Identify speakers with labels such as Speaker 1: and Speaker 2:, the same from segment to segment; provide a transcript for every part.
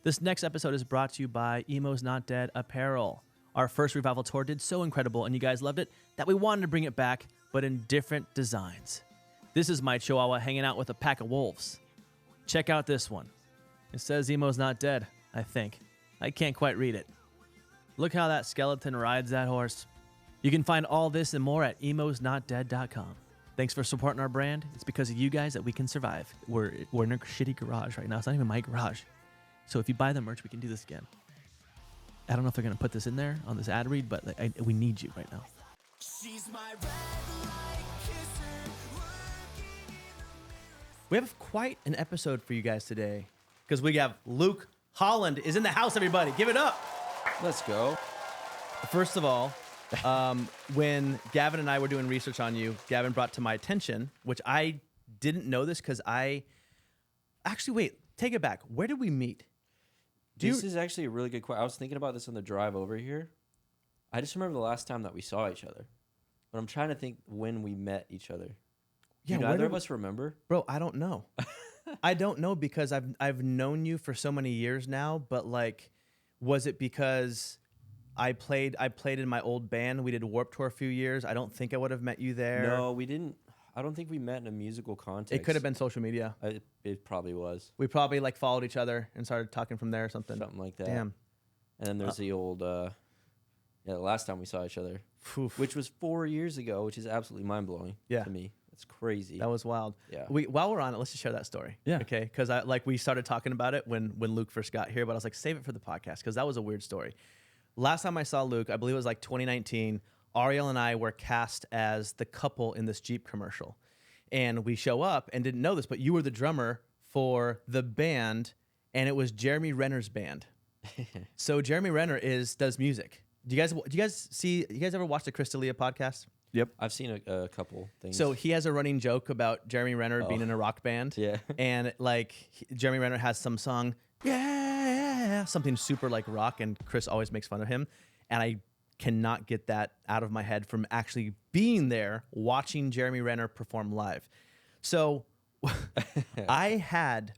Speaker 1: This next episode is brought to you by Emo's Not Dead Apparel. Our first revival tour did so incredible and you guys loved it that we wanted to bring it back, but in different designs. This is my Chihuahua hanging out with a pack of wolves. Check out this one. It says Emo's Not Dead, I think. I can't quite read it. Look how that skeleton rides that horse. You can find all this and more at emosnotdead.com. Thanks for supporting our brand. It's because of you guys that we can survive. We're in a shitty garage right now. It's not even my garage. So if you buy the merch, we can do this again. I don't know if they're going to put this in there on this ad read, but we need you right now. She's my red light kisser, we have quite an episode for you guys today because we have Luke Holland is in the house, everybody. Give it up.
Speaker 2: Let's go.
Speaker 1: First of all, when Gavin and I were doing research on you, Gavin brought to my attention, which I didn't know this because wait, take it back. Where did we meet?
Speaker 2: This is actually a really good question. I was thinking about this on the drive over here. I just remember the last time that we saw each other, but I'm trying to think when we met each other.
Speaker 1: Yeah,
Speaker 2: do neither of us remember?
Speaker 1: Bro, I don't know. I don't know because I've known you for so many years now, but like, was it because I played in my old band? We did Warped Tour a few years. I don't think I would have met you there.
Speaker 2: No, we didn't. I don't think we met in a musical context.
Speaker 1: It could have been social media.
Speaker 2: It probably was.
Speaker 1: We probably like followed each other and started talking from there or something.
Speaker 2: Something like that.
Speaker 1: Damn.
Speaker 2: And then there's the old, the last time we saw each other, which was 4 years ago, which is absolutely mind-blowing to me. It's crazy.
Speaker 1: That was wild.
Speaker 2: Yeah.
Speaker 1: While we're on it, let's just share that story.
Speaker 3: Yeah.
Speaker 1: Okay. Because we started talking about it when Luke first got here, but I was like, save it for the podcast because that was a weird story. Last time I saw Luke, I believe it was like 2019. Ariel and I were cast as the couple in this Jeep commercial, and we show up and didn't know this, but you were the drummer for the band, and it was Jeremy Renner's band. So Jeremy Renner does music. Do you guys ever watch the Chris D'Elia podcast?
Speaker 3: Yep.
Speaker 2: I've seen a couple things.
Speaker 1: So he has a running joke about Jeremy Renner being in a rock band.
Speaker 2: Yeah.
Speaker 1: And like Jeremy Renner has some song, something super like rock, and Chris always makes fun of him. And I cannot get that out of my head from actually being there watching Jeremy Renner perform live. So I had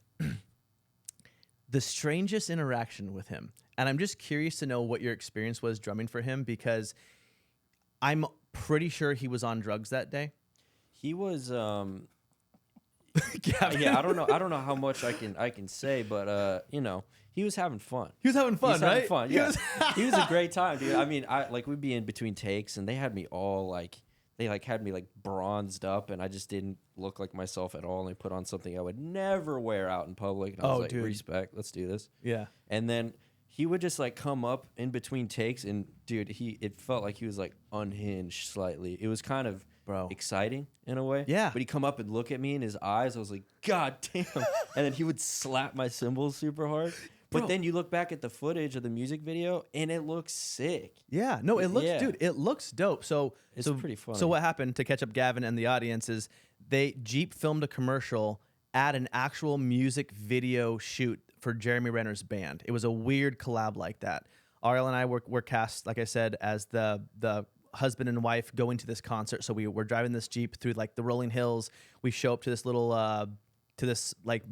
Speaker 1: the strangest interaction with him. And I'm just curious to know what your experience was drumming for him, because I'm pretty sure he was on drugs that day.
Speaker 2: He was yeah, I don't know how much I can say, but he was having fun.
Speaker 1: He was having fun, right?
Speaker 2: Having fun, yeah. He was a great time, dude. I mean, we'd be in between takes, and they had me all had me bronzed up, and I just didn't look like myself at all. And they put on something I would never wear out in public. And I was like,
Speaker 1: dude.
Speaker 2: Respect, let's do this.
Speaker 1: Yeah.
Speaker 2: And then he would just come up in between takes, and dude, it felt like he was unhinged slightly. It was kind of exciting in a way.
Speaker 1: Yeah.
Speaker 2: But he'd come up and look at me in his eyes. I was like, God damn. And then he would slap my cymbals super hard. But then you look back at the footage of the music video, and it looks sick.
Speaker 1: Yeah. No, it looks, dude, it looks dope. So
Speaker 2: it's pretty fun.
Speaker 1: So what happened, to catch up Gavin and the audience, is Jeep filmed a commercial at an actual music video shoot for Jeremy Renner's band. It was a weird collab like that. Ariel and I were cast, like I said, as the husband and wife going to this concert. So we were driving this Jeep through the rolling hills. We show up to this little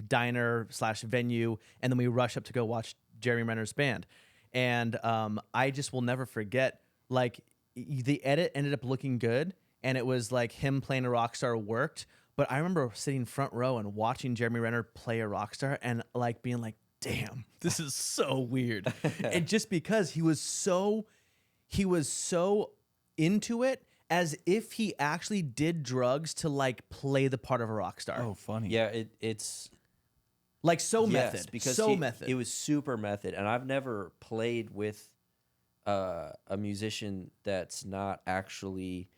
Speaker 1: diner / venue, and then we rush up to go watch Jeremy Renner's band. And I just will never forget, the edit ended up looking good, and it was him playing a rock star worked. But I remember sitting front row and watching Jeremy Renner play a rock star and being like, damn, this is so weird. And just because he was so into it, as if he actually did drugs to play the part of a rock star.
Speaker 3: Oh, funny.
Speaker 2: Yeah, it's
Speaker 1: method.
Speaker 2: Because
Speaker 1: method.
Speaker 2: It was super method, and I've never played with a musician that's not actually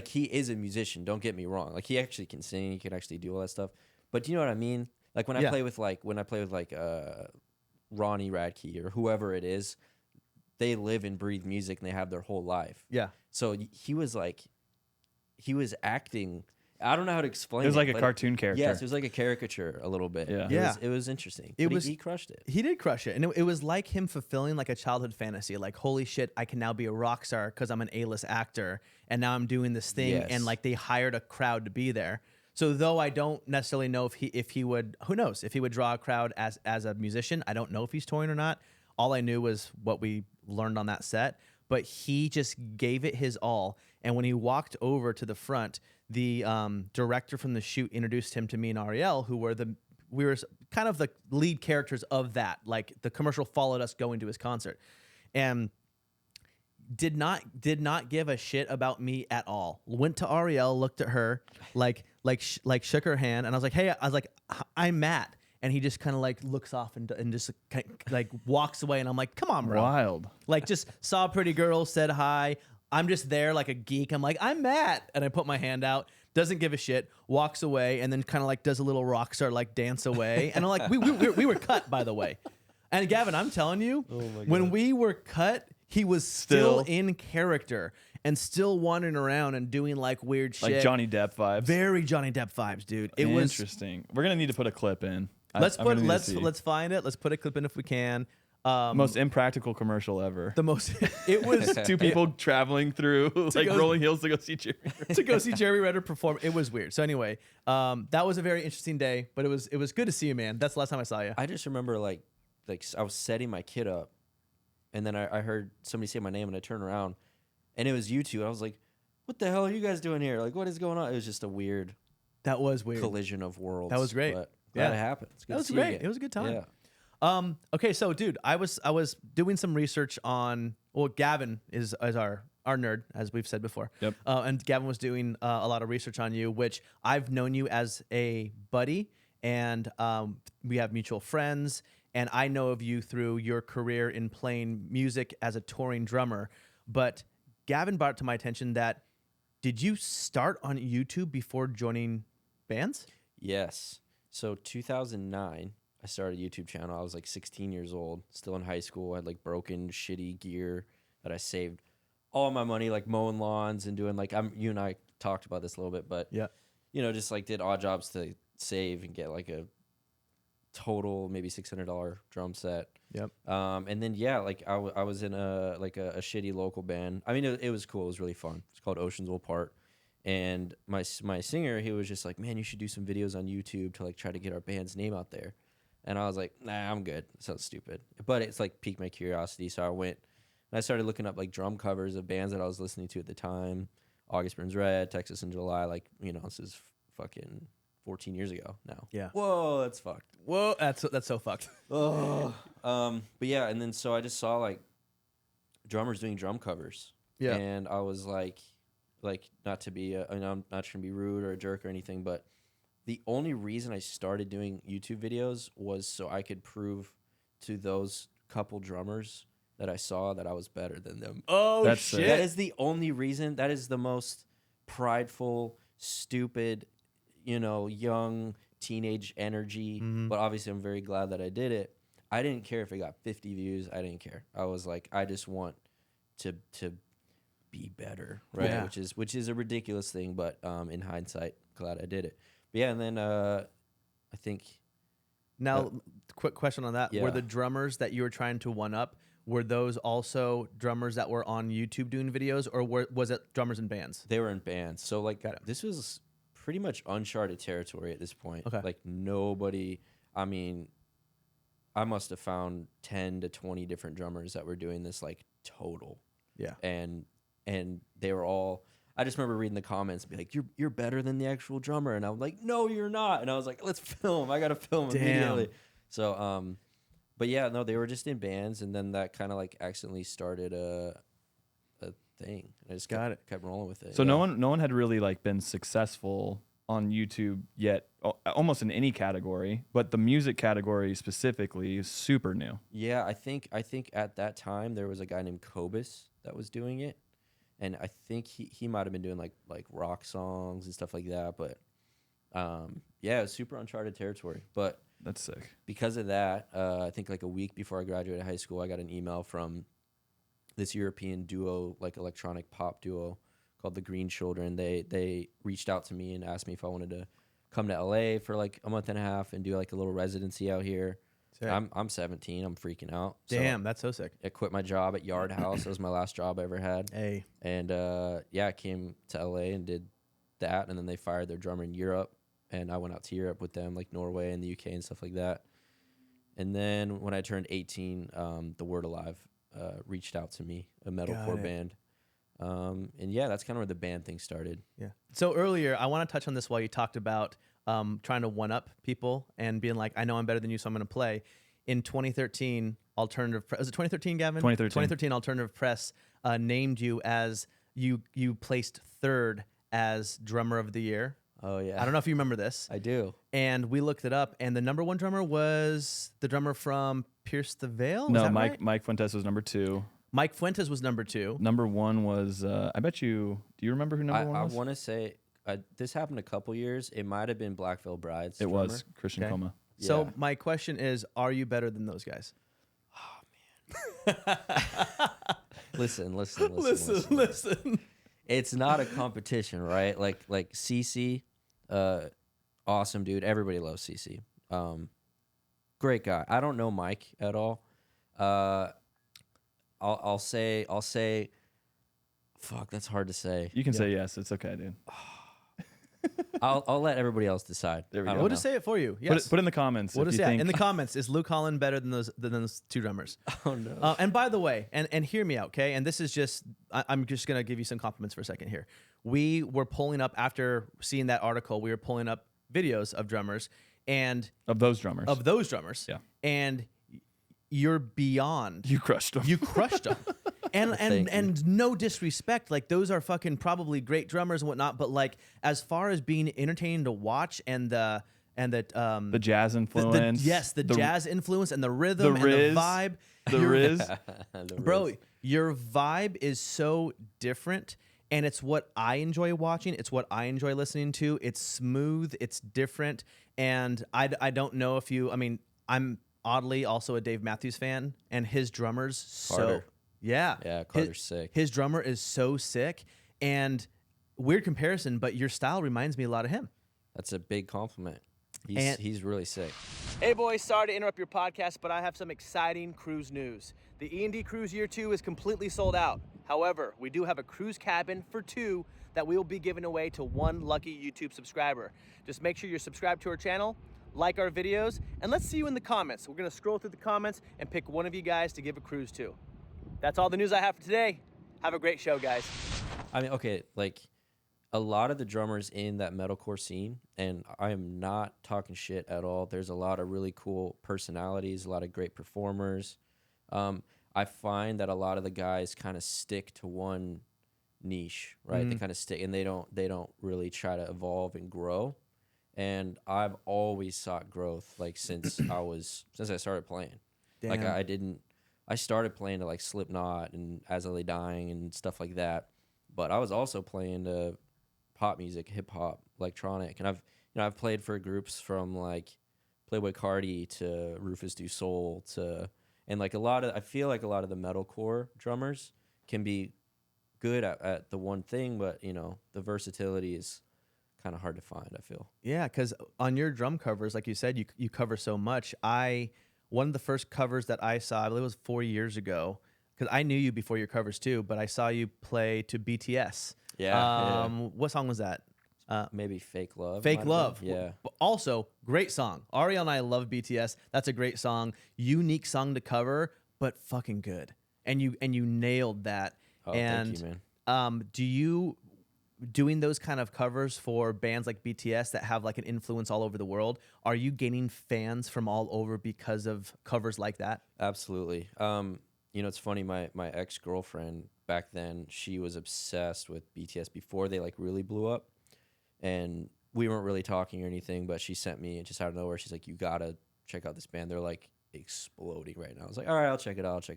Speaker 2: he is a musician. Don't get me wrong. He actually can sing. He can actually do all that stuff. But do you know what I mean? When I play with Ronnie Radke or whoever it is, they live and breathe music, and they have their whole life.
Speaker 1: Yeah.
Speaker 2: So he was acting. I don't know how to explain it.
Speaker 3: It was like a cartoon character.
Speaker 2: Yes, it was like a caricature a little bit.
Speaker 3: Yeah.
Speaker 2: It was interesting. He crushed it.
Speaker 1: He did crush it. And it was like him fulfilling a childhood fantasy. Holy shit, I can now be a rock star because I'm an A-list actor, and now I'm doing this thing.
Speaker 2: Yes.
Speaker 1: And they hired a crowd to be there. So though I don't necessarily know if he would, who knows, if he would draw a crowd as a musician. I don't know if he's touring or not. All I knew was what we learned on that set, but he just gave it his all. And when he walked over to the front, the director from the shoot introduced him to me and Ariel, who were we were kind of the lead characters of that. Like the commercial followed us going to his concert, and did not give a shit about me at all. Went to Ariel, looked at her, like shook her hand, and I was like, hey, I'm Matt. And he just kind of like looks off and just like walks away. And I'm like, come on, bro.
Speaker 3: Wild.
Speaker 1: Like just saw a pretty girl, said hi. I'm just there like a geek. I'm like, I'm Matt. And I put my hand out, doesn't give a shit, walks away, and then kind of like does a little rock star like dance away. And I'm like, we were cut, by the way. And Gavin, I'm telling you, when we were cut, he was still in character and still wandering around and doing like weird shit.
Speaker 3: Like Johnny Depp vibes.
Speaker 1: Very Johnny Depp vibes, dude. It was
Speaker 3: interesting. We're gonna need to put a clip in.
Speaker 1: Let's find it. Let's put a clip in if we can.
Speaker 3: Most impractical commercial ever.
Speaker 1: The most. It was
Speaker 3: two people traveling through like rolling hills to go see Jerry.
Speaker 1: To go see Jerry Renner perform. It was weird. So anyway, that was a very interesting day. But it was good to see you, man. That's the last time I saw you.
Speaker 2: I just remember like I was setting my kid up, and then I heard somebody say my name, and I turned around, and it was you two. I was like, "What the hell are you guys doing here? Like, what is going on?" It was just a weird.
Speaker 1: That was weird.
Speaker 2: Collision of worlds.
Speaker 1: That was great.
Speaker 2: But glad it happened. It's good
Speaker 1: That was
Speaker 2: to see you
Speaker 1: great.
Speaker 2: again.
Speaker 1: It was a good time.
Speaker 2: Yeah.
Speaker 1: Okay, so dude, I was doing some research on. Well, Gavin is our nerd, as we've said before.
Speaker 3: Yep.
Speaker 1: And Gavin was doing a lot of research on you, which I've known you as a buddy, and we have mutual friends. And I know of you through your career in playing music as a touring drummer. But Gavin brought it to my attention that did you start on YouTube before joining bands?
Speaker 2: Yes. So 2009, I started a YouTube channel. I was like 16 years old, still in high school. I had like broken, shitty gear that I saved all my money, like mowing lawns and doing like you and I talked about this a little bit, but
Speaker 1: yeah,
Speaker 2: just like did odd jobs to save and get like a total maybe $600 drum set.
Speaker 1: Yep.
Speaker 2: And then like I was in a shitty local band. I mean, it was cool. It was really fun. It's called Oceans Will Part. And my singer, he was just like, man, you should do some videos on YouTube to like try to get our band's name out there. And I was like, nah, I'm good. It sounds stupid, but it's like piqued my curiosity. So I went and I started looking up like drum covers of bands that I was listening to at the time. August Burns Red, Texas in July. Like, this is fucking 14 years ago now.
Speaker 1: Yeah.
Speaker 2: Whoa, that's fucked.
Speaker 1: Whoa, that's so fucked.
Speaker 2: Oh. But yeah, and then so I just saw like drummers doing drum covers.
Speaker 1: Yeah.
Speaker 2: And I was like not to be I'm not trying to be rude or a jerk or anything, but the only reason I started doing YouTube videos was so I could prove to those couple drummers that I saw that I was better than them.
Speaker 1: Oh,
Speaker 3: That's
Speaker 1: shit.
Speaker 2: That is the only reason. That is the most prideful, stupid, young teenage energy.
Speaker 1: Mhm.
Speaker 2: But obviously I'm very glad that I did it. I didn't care if it got 50 views. I didn't care. I was like, I just want to be better, right?
Speaker 1: Yeah.
Speaker 2: Which is a ridiculous thing, but in hindsight, glad I did it. But yeah, and then I think
Speaker 1: Now, quick question on that.
Speaker 2: Yeah.
Speaker 1: Were the drummers that you were trying to one up, were those also drummers that were on YouTube doing videos, or was it drummers in bands?
Speaker 2: they were in bands. So like
Speaker 1: Got it.
Speaker 2: this was pretty much uncharted territory at this point.
Speaker 1: Okay.
Speaker 2: Like nobody, I mean, I must have found 10 to 20 different drummers that were doing this like total.
Speaker 1: Yeah.
Speaker 2: And they were all, I just remember reading the comments and be like, you're better than the actual drummer. And I was like, no, you're not. And I was like, let's film. I got to film
Speaker 1: Damn.
Speaker 2: immediately. So, but yeah, no, they were just in bands. And then that kind of like accidentally started a thing. And I just kept rolling with it.
Speaker 3: So
Speaker 2: yeah.
Speaker 3: no one had really like been successful on YouTube yet, almost in any category, but the music category specifically is super new.
Speaker 2: Yeah, I think at that time there was a guy named Cobus that was doing it. And I think he might have been doing like rock songs and stuff like that. But yeah, it was super uncharted territory. But
Speaker 3: That's sick.
Speaker 2: because of that, I think like a week before I graduated high school, I got an email from this European duo, like electronic pop duo called the Green Children. They reached out to me and asked me if I wanted to come to LA for like a month and a half and do like a little residency out here.
Speaker 1: Sick.
Speaker 2: I'm 17. I'm freaking out.
Speaker 1: Damn, that's so sick.
Speaker 2: I quit my job at Yard House. That was my last job I ever had.
Speaker 1: Hey.
Speaker 2: And yeah, I came to LA and did that. And then they fired their drummer in Europe. and I went out to Europe with them, like Norway and the UK and stuff like that. And then when I turned 18, the Word Alive reached out to me, a metalcore band. And yeah, that's kind of where the band thing started.
Speaker 1: Yeah. So earlier, I want to touch on this while you talked about trying to one-up people and being like, I know I'm better than you, so I'm going to play. In 2013, Alternative Press, was it 2013, Gavin? 2013, Alternative Press named you as, you placed third as Drummer of the Year.
Speaker 2: Oh, yeah.
Speaker 1: I don't know if you remember this.
Speaker 2: I do.
Speaker 1: And we looked it up, and the number one drummer was the drummer from Pierce the Veil?
Speaker 3: No, Mike Fuentes was number 2.
Speaker 1: Mike Fuentes was number 2.
Speaker 3: Number 1 was, I bet you, do you remember who number 1 was?
Speaker 2: I want to say, this happened a couple years. It might have been Black Veil Bride's
Speaker 3: It
Speaker 2: drummer.
Speaker 3: was Christian Coma.
Speaker 1: So my question is, are you better than those guys?
Speaker 2: Oh, man. Listen. It's not a competition, right? Like CC, awesome dude. Everybody loves CC. Great guy. I don't know Mike at all. I'll say, fuck, that's hard to say.
Speaker 3: You can say yes. It's okay, dude.
Speaker 2: I'll let everybody else decide.
Speaker 3: There we go.
Speaker 1: We'll just say it for you. Yes.
Speaker 3: Put in the comments.
Speaker 1: We'll
Speaker 3: if
Speaker 1: just
Speaker 3: you
Speaker 1: say
Speaker 3: think
Speaker 1: in the comments, is Luke Holland better than those 2 drummers?
Speaker 2: Oh no.
Speaker 1: And by the way, and hear me out, okay? And this is just, I'm just gonna give you some compliments for a second here. We were pulling up, after seeing that article, we were pulling up videos of drummers and
Speaker 3: of those drummers.
Speaker 1: Yeah.
Speaker 3: Yeah.
Speaker 1: And you're beyond.
Speaker 3: You crushed them.
Speaker 1: You crushed them. And no disrespect, like those are fucking probably great drummers and whatnot, but like as far as being entertaining to watch and the
Speaker 3: jazz influence.
Speaker 1: the jazz influence and the rhythm and
Speaker 3: riz,
Speaker 1: the vibe.
Speaker 3: The riz.
Speaker 1: Bro, your vibe is so different, and it's what I enjoy watching. It's what I enjoy listening to. It's smooth. It's different. And I don't know if you, I mean, I'm oddly also a Dave Matthews fan, and his drummers
Speaker 2: Carter.
Speaker 1: Yeah,
Speaker 2: Carter's sick.
Speaker 1: His drummer is so sick, and weird comparison, but your style reminds me a lot of him.
Speaker 2: That's a big compliment. He's really sick.
Speaker 1: Hey boys, sorry to interrupt your podcast, but I have some exciting cruise news. The E.N.D. Cruise Year 2 is completely sold out. However, we do have a cruise cabin for 2 that we will be giving away to 1 lucky YouTube subscriber. Just make sure you're subscribed to our channel, like our videos, and let's see you in the comments. We're gonna scroll through the comments and pick one of you guys to give a cruise to. That's all the news I have for today. Have a great show, guys.
Speaker 2: I mean, okay, like a lot of the drummers in that metalcore scene, and I am not talking shit at all. There's a lot of really cool personalities, a lot of great performers. I find that a lot of the guys kind of stick to one niche, right? They kind of stick, and they don't really try to evolve and grow. And I've always sought growth, like since I started playing.
Speaker 1: Damn.
Speaker 2: Like I started playing to like Slipknot and As I Lay Dying and stuff like that, but I was also playing to pop music, hip hop, electronic, and I've played for groups from like Playboy Carti to Rüfüs Du Sol and like I feel like a lot of the metalcore drummers can be good at the one thing, but the versatility is kind of hard to find, I feel.
Speaker 1: Yeah, because on your drum covers, like you said, you cover so much. One of the first covers that I saw, I believe it was 4 years ago, because I knew you before your covers too, but I saw you play to BTS.
Speaker 2: Yeah.
Speaker 1: What song was that?
Speaker 2: Maybe Fake Love.
Speaker 1: Fake Love.
Speaker 2: Yeah.
Speaker 1: Also, great song. Ariel and I love BTS. That's a great song. Unique song to cover, but fucking good. And you nailed that.
Speaker 2: Oh,
Speaker 1: and
Speaker 2: thank you, man.
Speaker 1: Do you doing those kind of covers for bands like BTS that have like an influence all over the world? Are you gaining fans from all over because of covers like that?
Speaker 2: Absolutely. It's funny. My ex-girlfriend back then, she was obsessed with BTS before they like really blew up, and we weren't really talking or anything. But she sent me just out of nowhere. She's like, "You gotta check out this band. They're like exploding right now." I was like, "All right, I'll check it out.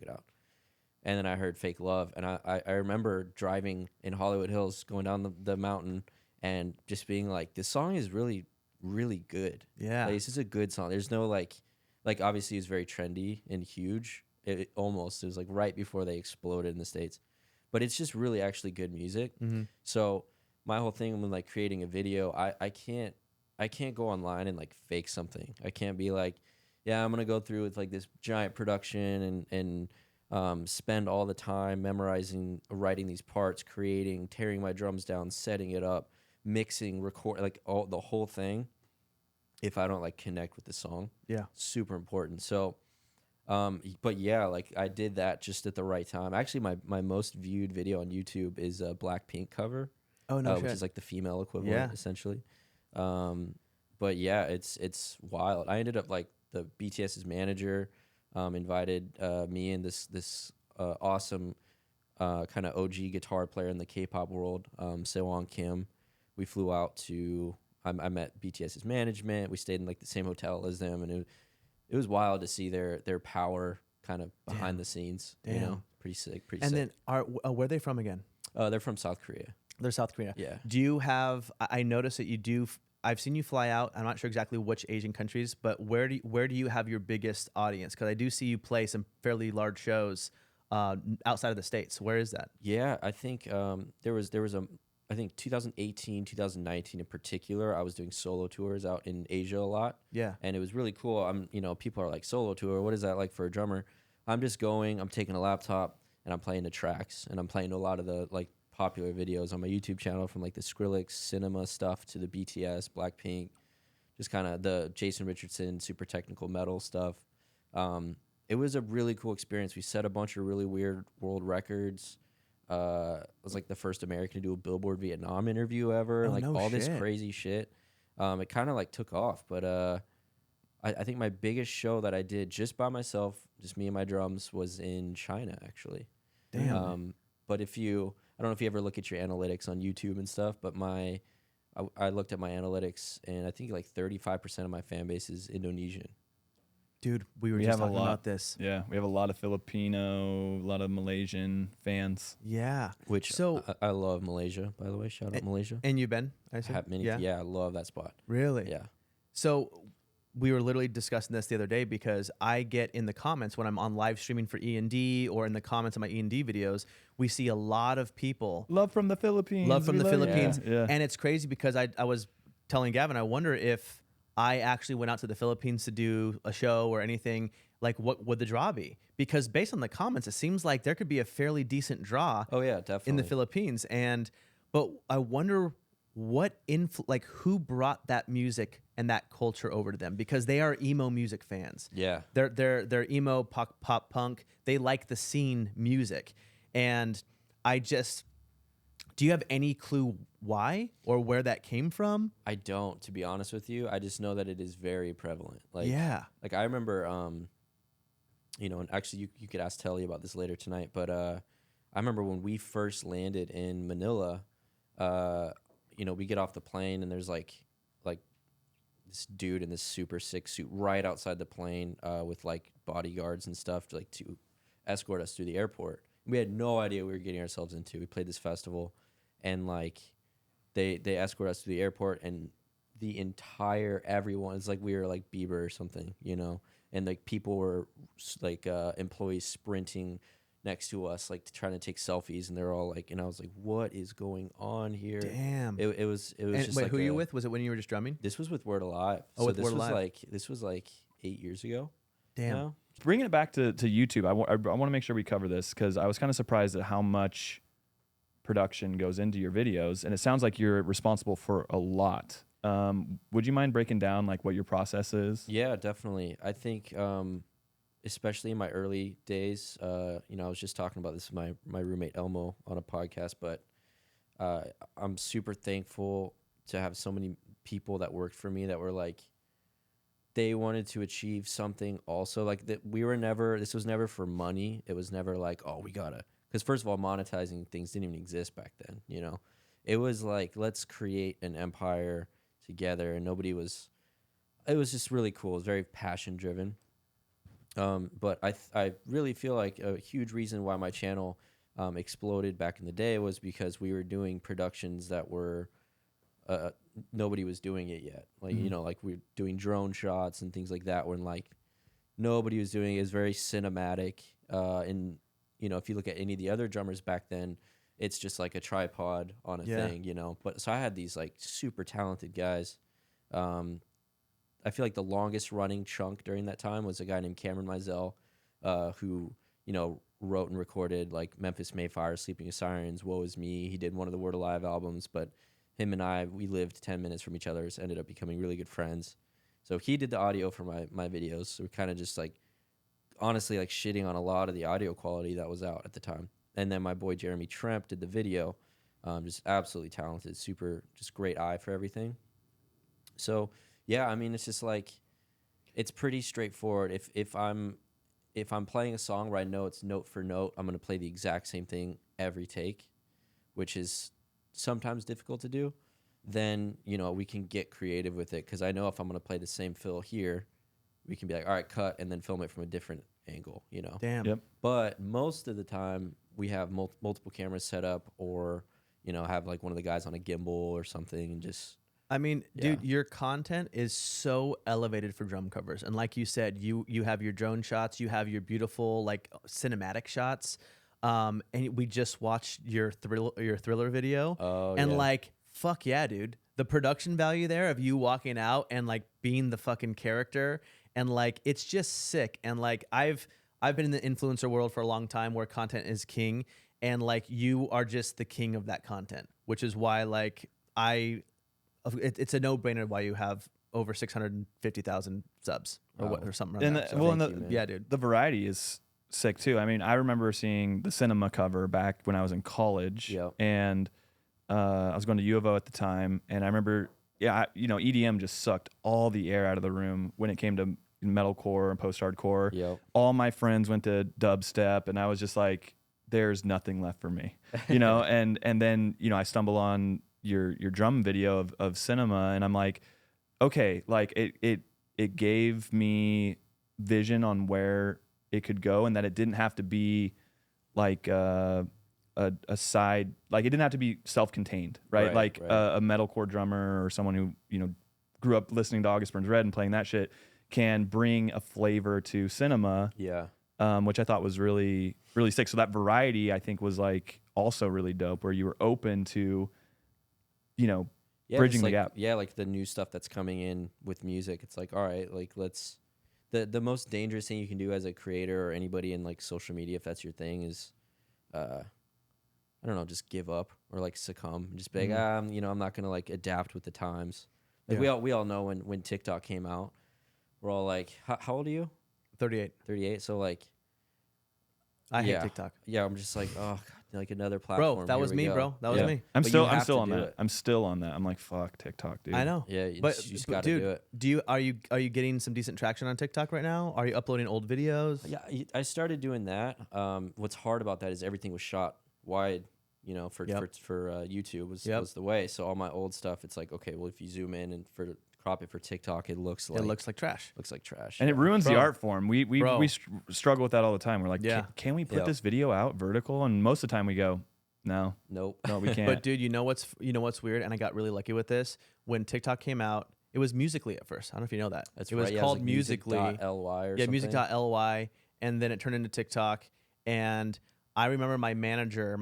Speaker 2: And then I heard Fake Love, and I remember driving in Hollywood Hills, going down the mountain, and just being like, this song is really, really good.
Speaker 1: Yeah.
Speaker 2: Like, this is a good song. There's no like obviously it's very trendy and huge. It was like right before they exploded in the States. But it's just really actually good music.
Speaker 1: Mm-hmm.
Speaker 2: So my whole thing when like creating a video, I can't go online and like fake something. I can't be like, yeah, I'm gonna go through with like this giant production and spend all the time memorizing, writing these parts, creating, tearing my drums down, setting it up, mixing, record, like the whole thing. if I don't like connect with the song.
Speaker 1: Yeah.
Speaker 2: Super important. So, but yeah, like I did that just at the right time. Actually, my most viewed video on YouTube is a Blackpink cover,
Speaker 1: Oh no
Speaker 2: which
Speaker 1: shit.
Speaker 2: is like the female equivalent,
Speaker 1: Yeah.
Speaker 2: essentially. But yeah, it's wild. I ended up like the BTS's manager invited me and this awesome kind of OG guitar player in the K-pop world, Sewon Kim. We flew out to. I met BTS's management. We stayed in like the same hotel as them, and it was wild to see their power kind of behind
Speaker 1: Damn.
Speaker 2: the scenes. You
Speaker 1: Damn.
Speaker 2: know, pretty sick. Pretty
Speaker 1: And
Speaker 2: sick.
Speaker 1: then where are they from again?
Speaker 2: They're from South Korea.
Speaker 1: They're South Korea.
Speaker 2: Yeah.
Speaker 1: Do you have? I noticed that you do. I've seen you fly out. I'm not sure exactly which Asian countries, but where do you have your biggest audience? Because I do see you play some fairly large shows outside of the States. Where is that?
Speaker 2: Yeah, I think there was I think 2018, 2019 in particular, I was doing solo tours out in Asia a lot.
Speaker 1: Yeah.
Speaker 2: And it was really cool. People are like, solo tour, what is that like for a drummer? I'm just going, I'm taking a laptop and I'm playing the tracks, and I'm playing a lot of the like popular videos on my YouTube channel, from like the Skrillex cinema stuff to the BTS, Blackpink, just kind of the Jason Richardson super technical metal stuff. It was a really cool experience. We set a bunch of really weird world records. I was like the first American to do a Billboard Vietnam interview ever, and
Speaker 1: Oh,
Speaker 2: like
Speaker 1: no
Speaker 2: all this
Speaker 1: shit.
Speaker 2: crazy shit. It kind of like took off, but I think my biggest show that I did just by myself, just me and my drums, was in China actually.
Speaker 1: Damn.
Speaker 2: But I don't know if you ever look at your analytics on YouTube and stuff, but I looked at my analytics, and I think like 35% of my fan base is Indonesian.
Speaker 1: Dude, we were
Speaker 3: We
Speaker 1: just
Speaker 3: have a
Speaker 1: talking
Speaker 3: lot.
Speaker 1: about this.
Speaker 3: Yeah, we have a lot of Filipino, a lot of Malaysian fans.
Speaker 1: Yeah.
Speaker 2: Which
Speaker 1: So-
Speaker 2: I love Malaysia, by the way. Shout out Malaysia.
Speaker 1: And you've been? I assume?
Speaker 2: Yeah, I love that spot.
Speaker 1: Really?
Speaker 2: Yeah.
Speaker 1: So we were literally discussing this the other day, because I get in the comments when I'm on live streaming for E.N.D, or in the comments of my E.N.D videos, we see a lot of people
Speaker 3: Love from the Philippines.
Speaker 1: love from
Speaker 3: We
Speaker 1: the
Speaker 3: you.
Speaker 1: Philippines.
Speaker 3: Yeah.
Speaker 1: And it's crazy because I was telling Gavin, I wonder if I actually went out to the Philippines to do a show or anything, like what would the draw be? Because based on the comments, it seems like there could be a fairly decent draw
Speaker 2: Oh yeah, definitely.
Speaker 1: in the Philippines. But I wonder who brought that music and that culture over to them, because they are emo music fans.
Speaker 2: Yeah.
Speaker 1: They're emo pop punk. They like the scene music. And do you have any clue why or where that came from?
Speaker 2: I don't, to be honest with you. I just know that it is very prevalent. Like,
Speaker 1: Yeah.
Speaker 2: Like I remember, and actually you could ask Telly about this later tonight, but I remember when we first landed in Manila, we get off the plane, and there's like this dude in this super sick suit right outside the plane with like bodyguards and stuff to escort us through the airport. We had no idea what we were getting ourselves into. We played this festival, and like they escort us to the airport, and the entire everyone, it's like we were like Bieber or something, and like people were like employees sprinting next to us, like trying to take selfies, and they're all like, and I was like, what is going on here?
Speaker 1: Damn.
Speaker 2: It was
Speaker 1: And
Speaker 2: just
Speaker 1: wait,
Speaker 2: like
Speaker 1: who are you with? Was it when you were just drumming?
Speaker 2: This was with Word Alive.
Speaker 1: Oh,
Speaker 2: So
Speaker 1: with
Speaker 2: this
Speaker 1: Word
Speaker 2: was
Speaker 1: Alive.
Speaker 2: this was like 8 years ago.
Speaker 1: Damn.
Speaker 2: now.
Speaker 3: Bringing it back to YouTube, I want to make sure we cover this, because I was kind of surprised at how much production goes into your videos, and it sounds like you're responsible for a lot. Would you mind breaking down like what your process is?
Speaker 2: Yeah, definitely. I think, especially in my early days, I was just talking about this with my roommate Elmo on a podcast, but I'm super thankful to have so many people that worked for me that were like, they wanted to achieve something also. Like that, this was never for money. It was never like, oh, we gotta, because first of all, monetizing things didn't even exist back then. It was like, let's create an empire together, and it was just really cool. It was very passion driven. But I really feel like a huge reason why my channel exploded back in the day was because we were doing productions that were nobody was doing it yet. Like, like we're doing drone shots and things like that when like nobody was doing it. It was very cinematic. And if you look at any of the other drummers back then, it's just like a tripod on a thing, But so I had these like super talented guys. I feel like the longest running chunk during that time was a guy named Cameron Mizell, who, wrote and recorded like Memphis Mayfire, Sleeping with Sirens, Woe Is Me. He did one of the Word Alive albums, but him and we lived 10 minutes from each other, so ended up becoming really good friends. So he did the audio for my videos. So we kind of just like, honestly, like shitting on a lot of the audio quality that was out at the time. And then my boy Jeremy Tremp did the video. Just absolutely talented, super, just great eye for everything. So yeah, I mean, it's just like, it's pretty straightforward. If I'm playing a song where I know it's note for note, I'm gonna play the exact same thing every take, which is sometimes difficult to do. Then we can get creative with it, because I know if I'm gonna play the same fill here, we can be like, all right, cut, and then film it from a different angle.
Speaker 1: Damn.
Speaker 3: Yep.
Speaker 2: But most of the time, we have multiple cameras set up, or have like one of the guys on a gimbal or something, and just.
Speaker 1: I mean, dude, your content is so elevated for drum covers, and like you said, you have your drone shots, you have your beautiful like cinematic shots, and we just watched your thriller video, and like, fuck yeah, dude, the production value there of you walking out and like being the fucking character, and like it's just sick, and like I've been in the influencer world for a long time where content is king, and like you are just the king of that content, which is why like it's a no-brainer why you have over 650,000 subs or something.
Speaker 3: And
Speaker 1: yeah, dude,
Speaker 3: the variety is sick too. I mean, I remember seeing the cinema cover back when I was in college, and I was going to U of O at the time, and I remember, EDM just sucked all the air out of the room when it came to metalcore and post-hardcore.
Speaker 2: Yep.
Speaker 3: All my friends went to dubstep, and I was just like, there's nothing left for me, and then I stumble on your drum video of cinema, and I'm like, okay, like it gave me vision on where it could go, and that it didn't have to be like a side, like it didn't have to be self-contained, right? Like a metalcore drummer or someone who grew up listening to August Burns Red and playing that shit can bring a flavor to cinema, which I thought was really, really sick. So that variety, I think, was like also really dope, where you were open to bridging the gap.
Speaker 2: Yeah, like the new stuff that's coming in with music. It's like, all right, like let's. The most dangerous thing you can do as a creator or anybody in like social media, if that's your thing, is, I don't know, just give up or like succumb. Just be like, I'm not gonna like adapt with the times. Like we all know when TikTok came out, we're all like, how old are you?
Speaker 1: 38.
Speaker 2: 38. So like,
Speaker 1: I hate TikTok.
Speaker 2: Yeah, I'm just like, oh god, like another platform.
Speaker 1: Bro, that was me, bro. That was me.
Speaker 3: I'm
Speaker 2: But
Speaker 3: still
Speaker 2: you have to
Speaker 3: on
Speaker 2: do
Speaker 3: that.
Speaker 2: it.
Speaker 3: I'm still on that. I'm like, fuck TikTok, dude.
Speaker 1: I know.
Speaker 2: Yeah, you
Speaker 1: but
Speaker 2: just got to
Speaker 1: dude,
Speaker 2: do it.
Speaker 1: are you getting some decent traction on TikTok right now? Are you uploading old videos?
Speaker 2: Yeah, I started doing that. What's hard about that is everything was shot wide. For YouTube was the way. So all my old stuff, it's like, okay, well, if you zoom in and crop it for TikTok, it looks like
Speaker 1: trash.
Speaker 2: Looks like trash.
Speaker 3: And it ruins the art form. We struggle with that all the time. We're like,
Speaker 1: Yeah.
Speaker 3: can we put this video out vertical? And most of the time we go, no,
Speaker 2: nope.
Speaker 3: no, we can't.
Speaker 1: But dude, you know what's weird? And I got really lucky with this. When TikTok came out, it was Musical.ly at first. I don't know if you know that.
Speaker 2: That's
Speaker 1: it was
Speaker 2: right.
Speaker 1: called
Speaker 2: like
Speaker 1: Musical.ly.
Speaker 2: Music.ly or something.
Speaker 1: Music.ly, and then it turned into TikTok. And I remember my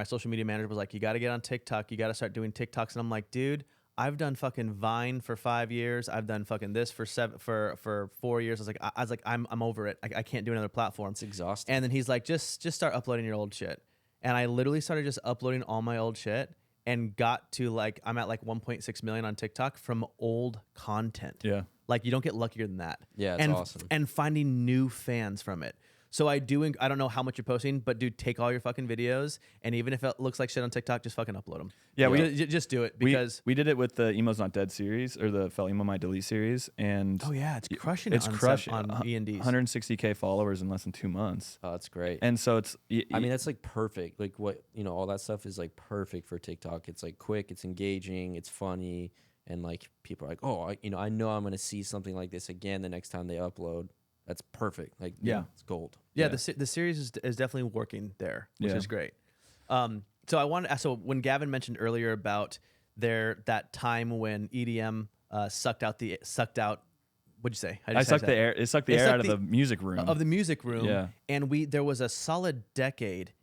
Speaker 1: social media manager was like, you got to get on TikTok. You got to start doing TikToks. And I'm like, dude, I've done fucking Vine for 5 years. I've done fucking this for 4 years. I was like, I'm over it. I can't do another platform.
Speaker 2: It's exhausting.
Speaker 1: And then he's like, just start uploading your old shit. And I literally started just uploading all my old shit, and got to like, I'm at like 1.6 million on TikTok from old content.
Speaker 3: Yeah.
Speaker 1: Like, you don't get luckier than that.
Speaker 2: Yeah, it's awesome.
Speaker 1: And finding new fans from it. So I don't know how much you're posting, but dude, take all your fucking videos, and even if it looks like shit on TikTok, just fucking upload them.
Speaker 3: Yeah,
Speaker 1: just do it, because
Speaker 3: we did it with the Emo's Not Dead series, or the Fell Emo Might Delete series, and
Speaker 1: it's crushing.
Speaker 3: It's crushing
Speaker 1: on E.N.Ds.
Speaker 3: 160K followers in less than 2 months.
Speaker 2: Oh, that's great.
Speaker 3: And so it's.
Speaker 2: I mean, that's like perfect. Like what all that stuff is like perfect for TikTok. It's like quick, it's engaging, it's funny, and like people are like, oh, I know I'm gonna see something like this again the next time they upload. That's perfect. Like, it's gold.
Speaker 1: Yeah, the series is definitely working there, which is great. So when Gavin mentioned earlier about that time when EDM sucked out what'd you say?
Speaker 3: It sucked the air out of the music room.
Speaker 1: Yeah. And there was a solid decade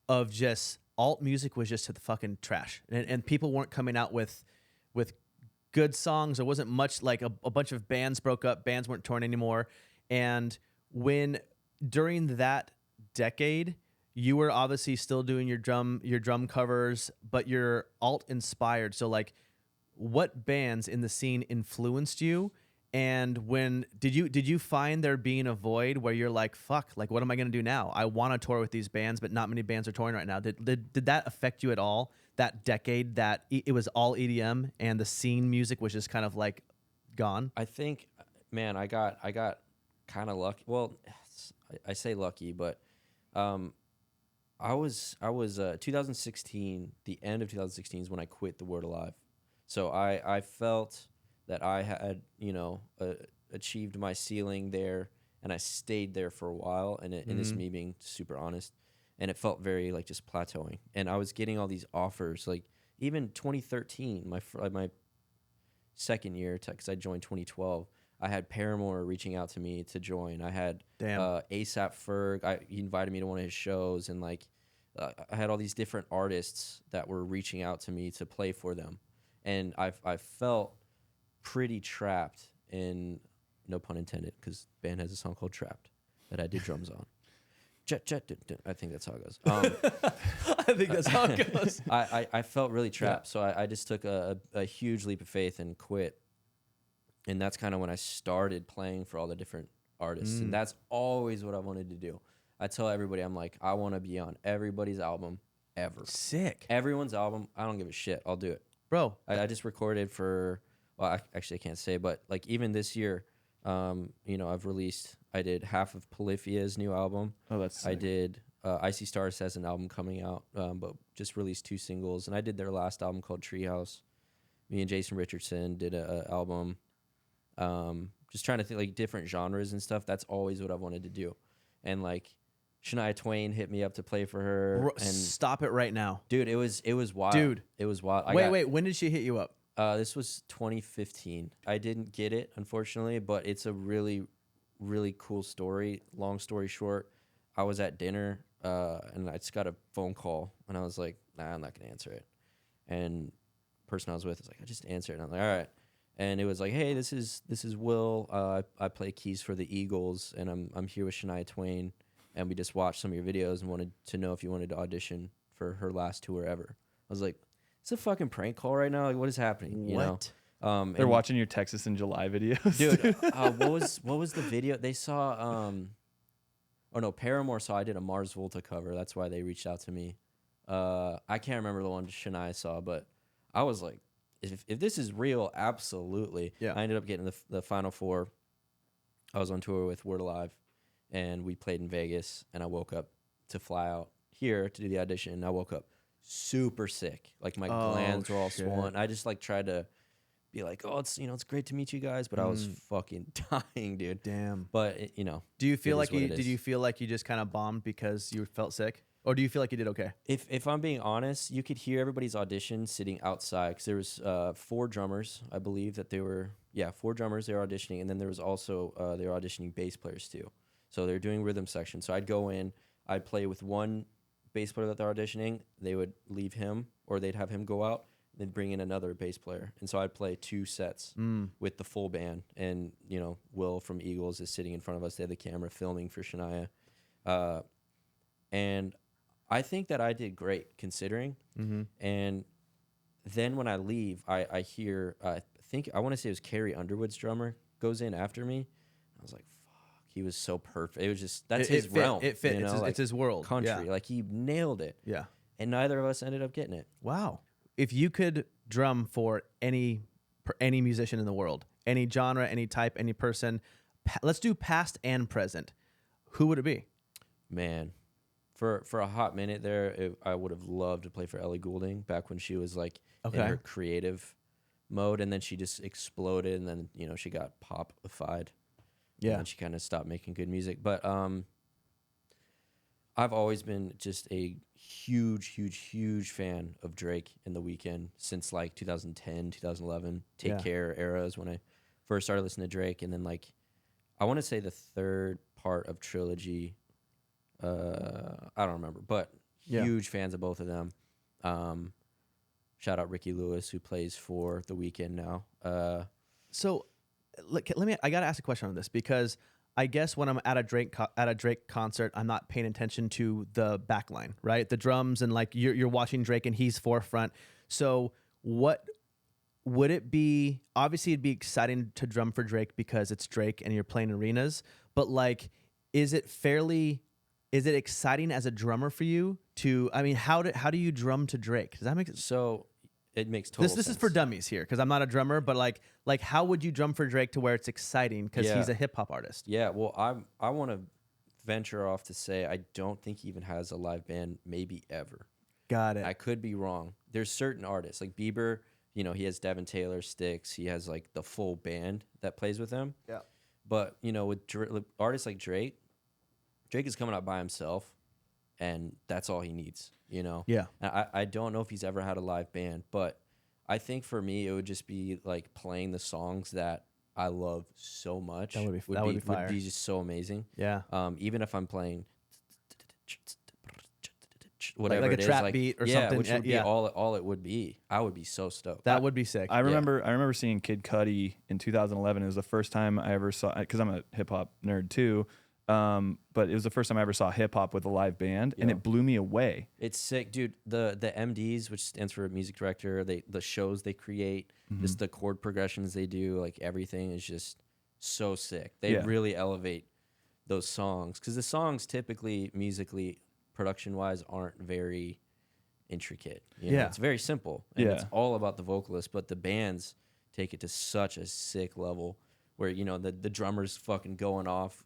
Speaker 1: of just alt music was just the fucking trash, and people weren't coming out with good songs. There wasn't much, like a bunch of bands broke up, bands weren't touring anymore. And during that decade, you were obviously still doing your drum covers, but you're alt inspired. So like, what bands in the scene influenced you, And when did you find there being a void where you're like, fuck, like what am I gonna do now? I want to tour with these bands, but not many bands are touring right now. Did that affect you at all? That decade that it was all EDM and the scene music was just kind of like gone.
Speaker 2: I think, man, I got kind of lucky. Well, I say lucky, but I was 2016. The end of 2016 is when I quit the Word Alive. So I felt that I had, achieved my ceiling there, and I stayed there for a while. And this is me being super honest, and it felt very like just plateauing. And I was getting all these offers, like even 2013, my second year, because I joined 2012. I had Paramore reaching out to me to join. I had ASAP Ferg. He invited me to one of his shows, and I had all these different artists that were reaching out to me to play for them, and I felt pretty trapped in, no pun intended, because band has a song called Trapped that I did drums on. I think that's how it goes.
Speaker 1: I think that's how it goes.
Speaker 2: I felt really trapped, so I just took a huge leap of faith and quit. And that's kind of when I started playing for all the different artists. And that's always what I wanted to do. I tell everybody, I'm like, I want to be on everybody's album ever.
Speaker 1: Sick.
Speaker 2: Everyone's album, I don't give a shit. I'll do it.
Speaker 1: Bro.
Speaker 2: I just recorded for, well, I can't say, but like even this year, I did half of Polyphia's new album.
Speaker 3: Oh, that's sick.
Speaker 2: I did, Icy Stars has an album coming out, but just released 2 singles. And I did their last album called Treehouse. Me and Jason Richardson did an album. Just trying to think like different genres and stuff. That's always what I've wanted to do. And like Shania Twain hit me up to play for her. And
Speaker 1: stop it right now.
Speaker 2: Dude, it was wild.
Speaker 1: Dude.
Speaker 2: It was wild.
Speaker 1: Wait, when did she hit you up?
Speaker 2: This was 2015. I didn't get it, unfortunately, but it's a really, really cool story. Long story short, I was at dinner, and I just got a phone call, and I was like, nah, I'm not going to answer it. And the person I was with was like, I just answered it. And I'm like, all right. And it was like, hey, this is Will. I play keys for the Eagles, and I'm here with Shania Twain, and we just watched some of your videos and wanted to know if you wanted to audition for her last tour ever. I was like, it's a fucking prank call right now. Like, what is happening? You know?
Speaker 3: They're watching your Texas in July videos,
Speaker 2: dude. What was the video they saw? Paramore saw I did a Mars Volta cover. That's why they reached out to me. I can't remember the one Shania saw, but I was like, if this is real, absolutely.
Speaker 1: Yeah.
Speaker 2: I ended up getting the Final Four. I was on tour with Word Alive, and we played in Vegas, and I woke up to fly out here to do the audition, and I woke up super sick. Like my glands were all swollen. I just like tried to be like, oh, it's great to meet you guys, but I was fucking dying, dude.
Speaker 1: Damn.
Speaker 2: But
Speaker 1: do you feel like did you feel like you just kind of bombed because you felt sick? Or do you feel like you did okay?
Speaker 2: If I'm being honest, you could hear everybody's audition sitting outside because there was 4 drummers, I believe that they were 4 drummers they were auditioning, and then there was also they were auditioning bass players too. So they're doing rhythm section. So I'd go in, I'd play with one bass player that they're auditioning. They would leave him, or they'd have him go out, and then bring in another bass player. And so I'd play 2 sets with the full band. And Will from Eagles is sitting in front of us. They have the camera filming for Shania, and I think that I did great considering. And then when I leave, I hear, I want to say it was Carrie Underwood's drummer goes in after me. I was like, fuck, he was so perfect. It was just, that's his realm.
Speaker 1: It fit. It's his world.
Speaker 2: Country.
Speaker 1: Yeah.
Speaker 2: Like he nailed it.
Speaker 1: Yeah.
Speaker 2: And neither of us ended up getting it.
Speaker 1: Wow. If you could drum for any musician in the world, any genre, any type, any person, let's do past and present, who would it be?
Speaker 2: Man. For a hot minute there, I would have loved to play for Ellie Goulding back when she was like in her creative mode, and then she just exploded, and then she got pop-ified.
Speaker 1: Yeah,
Speaker 2: and then she kind of stopped making good music. But I've always been just a huge fan of Drake and The Weeknd since like 2010, 2011. Take Care era is when I first started listening to Drake, and then like I want to say the third part of Trilogy. I don't remember, but huge fans of both of them. Shout out Ricky Lewis, who plays for The Weeknd now.
Speaker 1: So I gotta ask a question on this, because I guess when I'm at a Drake concert, I'm not paying attention to the backline, right? The drums, and like you're watching Drake and he's forefront. So what would it be, obviously it'd be exciting to drum for Drake because it's Drake and you're playing arenas, but like, is it exciting as a drummer for you to, I mean, how do you drum to Drake? Does that make sense?
Speaker 2: So it makes total sense.
Speaker 1: This is for dummies here because I'm not a drummer, but like how would you drum for Drake to where it's exciting because he's a hip hop artist?
Speaker 2: Yeah, well, I want to venture off to say I don't think he even has a live band, maybe ever.
Speaker 1: Got it.
Speaker 2: I could be wrong. There's certain artists like Bieber, you know, he has Devin Taylor sticks. He has like the full band that plays with him.
Speaker 1: Yeah.
Speaker 2: But, you know, with artists like Drake is coming out by himself and that's all he needs, you know?
Speaker 1: Yeah.
Speaker 2: And I don't know if he's ever had a live band, but I think for me, it would just be like playing the songs that I love so much.
Speaker 1: That would be fire.
Speaker 2: Would be just so amazing.
Speaker 1: Yeah.
Speaker 2: Even if I'm playing whatever
Speaker 1: like
Speaker 2: it
Speaker 1: a
Speaker 2: is,
Speaker 1: trap
Speaker 2: like,
Speaker 1: beat or
Speaker 2: yeah,
Speaker 1: something.
Speaker 2: which would be all it would be. I would be so stoked.
Speaker 1: That would be sick.
Speaker 3: I remember seeing Kid Cudi in 2011. It was the first time I ever saw, because I'm a hip hop nerd too. But it was the first time I ever saw hip hop with a live band, and it blew me away.
Speaker 2: It's sick, dude. The E.N.Ds, which stands for music director, the shows they create, just the chord progressions they do, like everything is just so sick. They really elevate those songs because the songs typically musically, production wise, aren't very intricate. You know? It's very simple and it's all about the vocalist, but the bands take it to such a sick level where, you know, the drummer's fucking going off,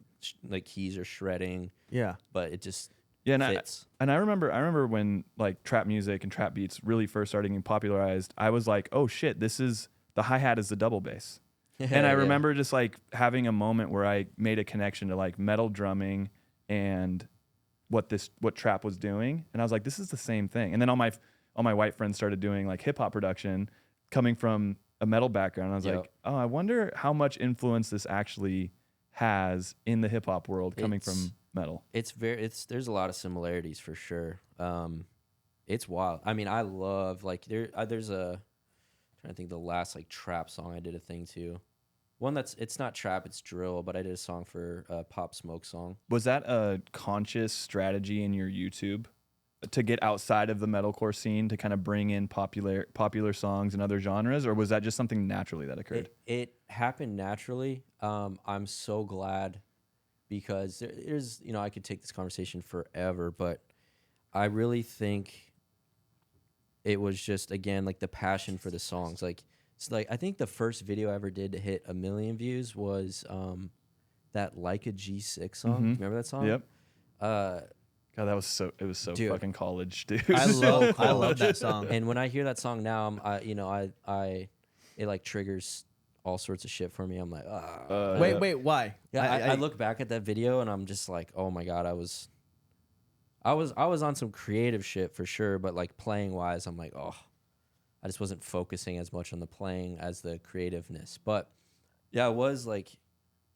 Speaker 2: like keys are shredding.
Speaker 1: Yeah.
Speaker 2: But it just
Speaker 3: fits. I remember when like trap music and trap beats really first started getting popularized, I was like, oh shit, this is the hi-hat is the double bass. And I remember just like having a moment where I made a connection to like metal drumming and what trap was doing, and I was like, this is the same thing. And then all my white friends started doing like hip hop production, coming from a metal background. I was like, oh, I wonder how much influence this actually has in the hip hop world coming from metal.
Speaker 2: There's a lot of similarities for sure. It's wild. I mean, I love like there's a, I'm trying to think the last like trap song I did a thing to. One it's not trap, it's drill, but I did a song for Pop Smoke song.
Speaker 3: Was that a conscious strategy in your YouTube to get outside of the metalcore scene to kind of bring in popular songs and other genres, or was that just something naturally that occurred?
Speaker 2: It happened naturally. I'm so glad because there's, you know, I could take this conversation forever, but I really think it was just, again, like the passion for the songs. Like, it's like I think the first video I ever did to hit 1 million views was that Like a G6 song.
Speaker 3: Mm-hmm.
Speaker 2: Remember that song?
Speaker 3: Yep. God, it was so dude, fucking college, dude.
Speaker 1: I love that song.
Speaker 2: And when I hear that song now, it like triggers all sorts of shit for me. I'm like,
Speaker 1: wait, why?
Speaker 2: Yeah, I look back at that video and I'm just like, oh my God, I was on some creative shit for sure, but like playing wise, I'm like, oh, I just wasn't focusing as much on the playing as the creativeness. But yeah, I was like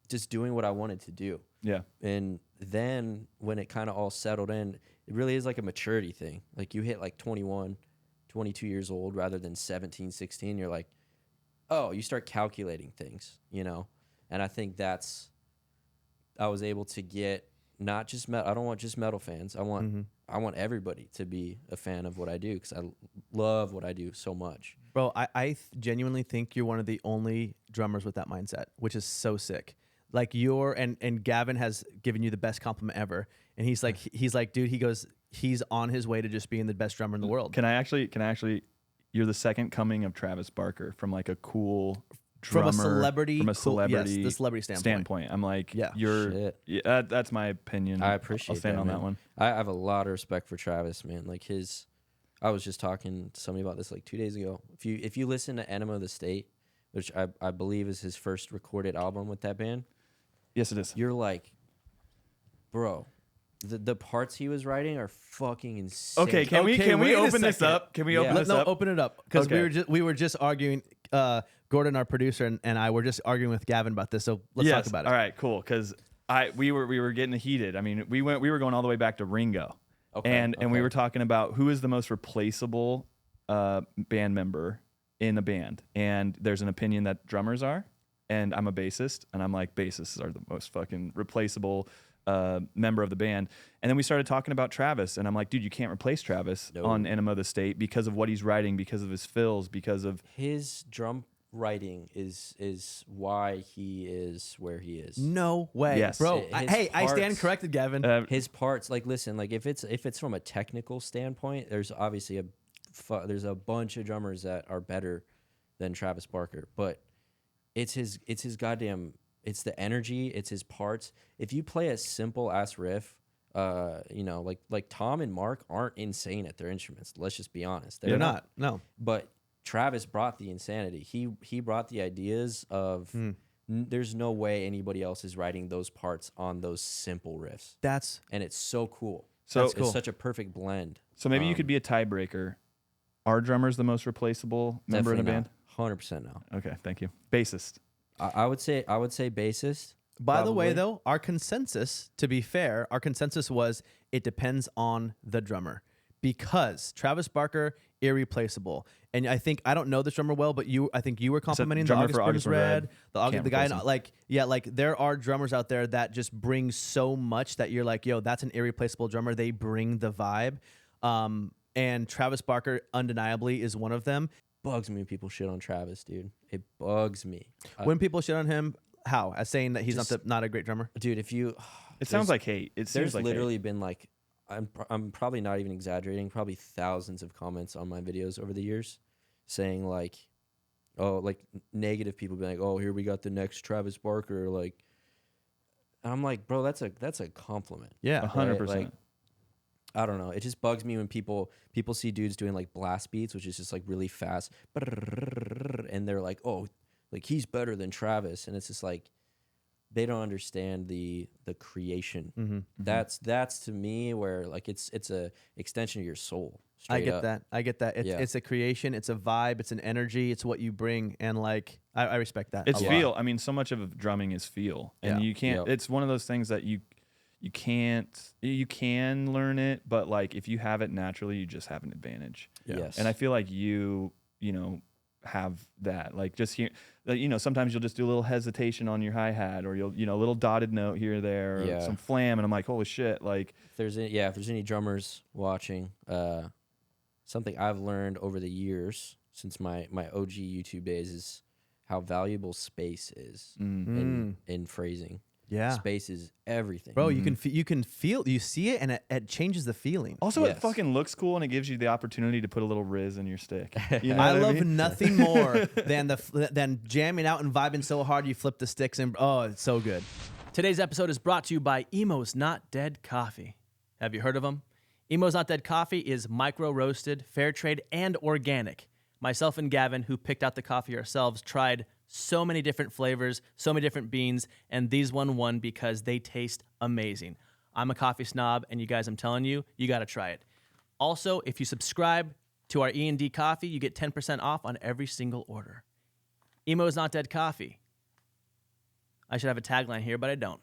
Speaker 2: just doing what I wanted to do.
Speaker 3: Yeah.
Speaker 2: And then when it kind of all settled in, it really is like a maturity thing. Like you hit like 21, 22 years old rather than 17, 16. You're like, oh, you start calculating things, you know? And I think I was able to get not just metal. I don't want just metal fans. I want everybody to be a fan of what I do because I love what I do so much.
Speaker 1: Bro, I genuinely think you're one of the only drummers with that mindset, which is so sick. Like and Gavin has given you the best compliment ever. And he's like, dude, he goes, he's on his way to just being the best drummer in the world.
Speaker 3: Can I actually, you're the second coming of Travis Barker from like a cool drummer.
Speaker 1: From a celebrity
Speaker 3: yes,
Speaker 1: the celebrity standpoint.
Speaker 3: I'm like,
Speaker 2: Shit.
Speaker 3: That's my opinion.
Speaker 2: I appreciate
Speaker 3: I'll stand
Speaker 2: that,
Speaker 3: on
Speaker 2: man.
Speaker 3: that one.
Speaker 2: I have a lot of respect for Travis, man. Like I was just talking to somebody about this like 2 days ago. If you listen to Enema of the State, which I believe is his first recorded album with that band.
Speaker 3: Yes, it is.
Speaker 2: You're like, bro, the parts he was writing are fucking insane.
Speaker 3: Okay, can we open this up? Can we open this up?
Speaker 1: Open it up because
Speaker 3: Okay.
Speaker 1: we were just arguing. Gordon, our producer, and I were just arguing with Gavin about this. So let's talk about it.
Speaker 3: All right, cool. Because we were getting heated. I mean, we were going all the way back to Ringo, and we were talking about who is the most replaceable band member in a band. And there's an opinion that drummers are, and I'm a bassist, and I'm like, bassists are the most fucking replaceable. member of the band. And then we started talking about Travis, and I'm like, dude, you can't replace Travis
Speaker 2: No.
Speaker 3: on Enema of the State because of what he's writing, because of his fills, because of
Speaker 2: His drum writing is why he is where he is.
Speaker 1: No way,
Speaker 3: Yes.
Speaker 1: bro.
Speaker 2: His
Speaker 1: I stand
Speaker 2: parts-
Speaker 1: corrected, Gavin.
Speaker 2: His parts, like, listen, like if it's from a technical standpoint, there's obviously there's a bunch of drummers that are better than Travis Barker, but it's his goddamn, it's the energy, it's his parts. If you play a simple ass riff, like Tom and Mark aren't insane at their instruments. Let's just be honest,
Speaker 1: They're not. No.
Speaker 2: But Travis brought the insanity. He brought the ideas of. There's no way anybody else is writing those parts on those simple riffs,
Speaker 1: That's
Speaker 2: and it's so cool.
Speaker 3: So-
Speaker 2: It's such a perfect blend.
Speaker 3: so maybe you could be a tiebreaker. Are drummers the most replaceable member in a band?
Speaker 2: 100% now.
Speaker 3: Okay, thank you. Bassist.
Speaker 2: I would say bassist.
Speaker 1: By the way,
Speaker 2: probably.
Speaker 1: though, our consensus, to be fair, our consensus was it depends on the drummer because Travis Barker, irreplaceable. And I don't know this drummer well, but I think you were complimenting the
Speaker 3: drummer
Speaker 1: August
Speaker 3: for
Speaker 1: Burns
Speaker 3: August Burns
Speaker 1: Red,
Speaker 3: Red.
Speaker 1: the guy,
Speaker 3: Can't
Speaker 1: like there are drummers out there that just bring so much that you're like, yo, that's an irreplaceable drummer. They bring the vibe. And Travis Barker undeniably is one of them.
Speaker 2: Bugs me when people shit on Travis, dude. It bugs me.
Speaker 1: When people shit on him, how? As saying that he's not a great drummer?
Speaker 2: Dude, if you
Speaker 3: It sounds like hate. It
Speaker 2: there's
Speaker 3: seems like
Speaker 2: literally been like I'm probably not even exaggerating, probably thousands of comments on my videos over the years saying like, oh, like negative people being like, oh, here we got the next Travis Barker, like, and I'm like, bro, that's a compliment.
Speaker 1: Yeah.
Speaker 3: 100%.
Speaker 2: Like, I don't know. It just bugs me when people see dudes doing like blast beats, which is just like really fast, and they're like, oh, like he's better than Travis, and it's just like they don't understand the creation.
Speaker 1: Mm-hmm.
Speaker 2: That's to me where like it's a extension of your soul.
Speaker 1: I
Speaker 2: straight
Speaker 1: get
Speaker 2: up.
Speaker 1: that. I get that. It's a creation. It's a vibe. It's an energy. It's what you bring, and like I respect that.
Speaker 3: It's
Speaker 1: a lot.
Speaker 3: feel. I mean, so much of drumming is feel, and
Speaker 1: Yeah.
Speaker 3: you can't.
Speaker 2: Yep.
Speaker 3: It's one of those things that you can't. You can learn it, but like if you have it naturally, you just have an advantage.
Speaker 1: Yeah.
Speaker 2: Yes.
Speaker 3: And I feel like you have that. Like just here, sometimes you'll just do a little hesitation on your hi hat, or you'll a little dotted note here or there, or
Speaker 2: Yeah.
Speaker 3: some flam, and I'm like, holy shit! Like
Speaker 2: if there's any drummers watching, something I've learned over the years since my OG YouTube days is how valuable space is in phrasing.
Speaker 1: Yeah.
Speaker 2: Space is everything.
Speaker 1: Bro, you can feel, you see it, and it changes the feeling.
Speaker 3: also it
Speaker 2: Yes.
Speaker 3: fucking looks cool, and it gives you the opportunity to put a little riz in your stick. You know
Speaker 1: I
Speaker 3: what
Speaker 1: love
Speaker 3: mean?
Speaker 1: nothing more than jamming out and vibing so hard you flip the sticks, and oh, it's so good. Today's episode is brought to you by Emo's Not Dead Coffee. Have you heard of them? Emo's Not Dead Coffee is micro roasted, fair trade, and organic. Myself and Gavin, who picked out the coffee ourselves, tried so many different flavors, so many different beans, and these won because they taste amazing. I'm a coffee snob, and you guys, I'm telling you, you got to try it. Also, if you subscribe to our E.N.D coffee, you get 10% off on every single order. Emo's Not Dead Coffee. I should have a tagline here, but I don't.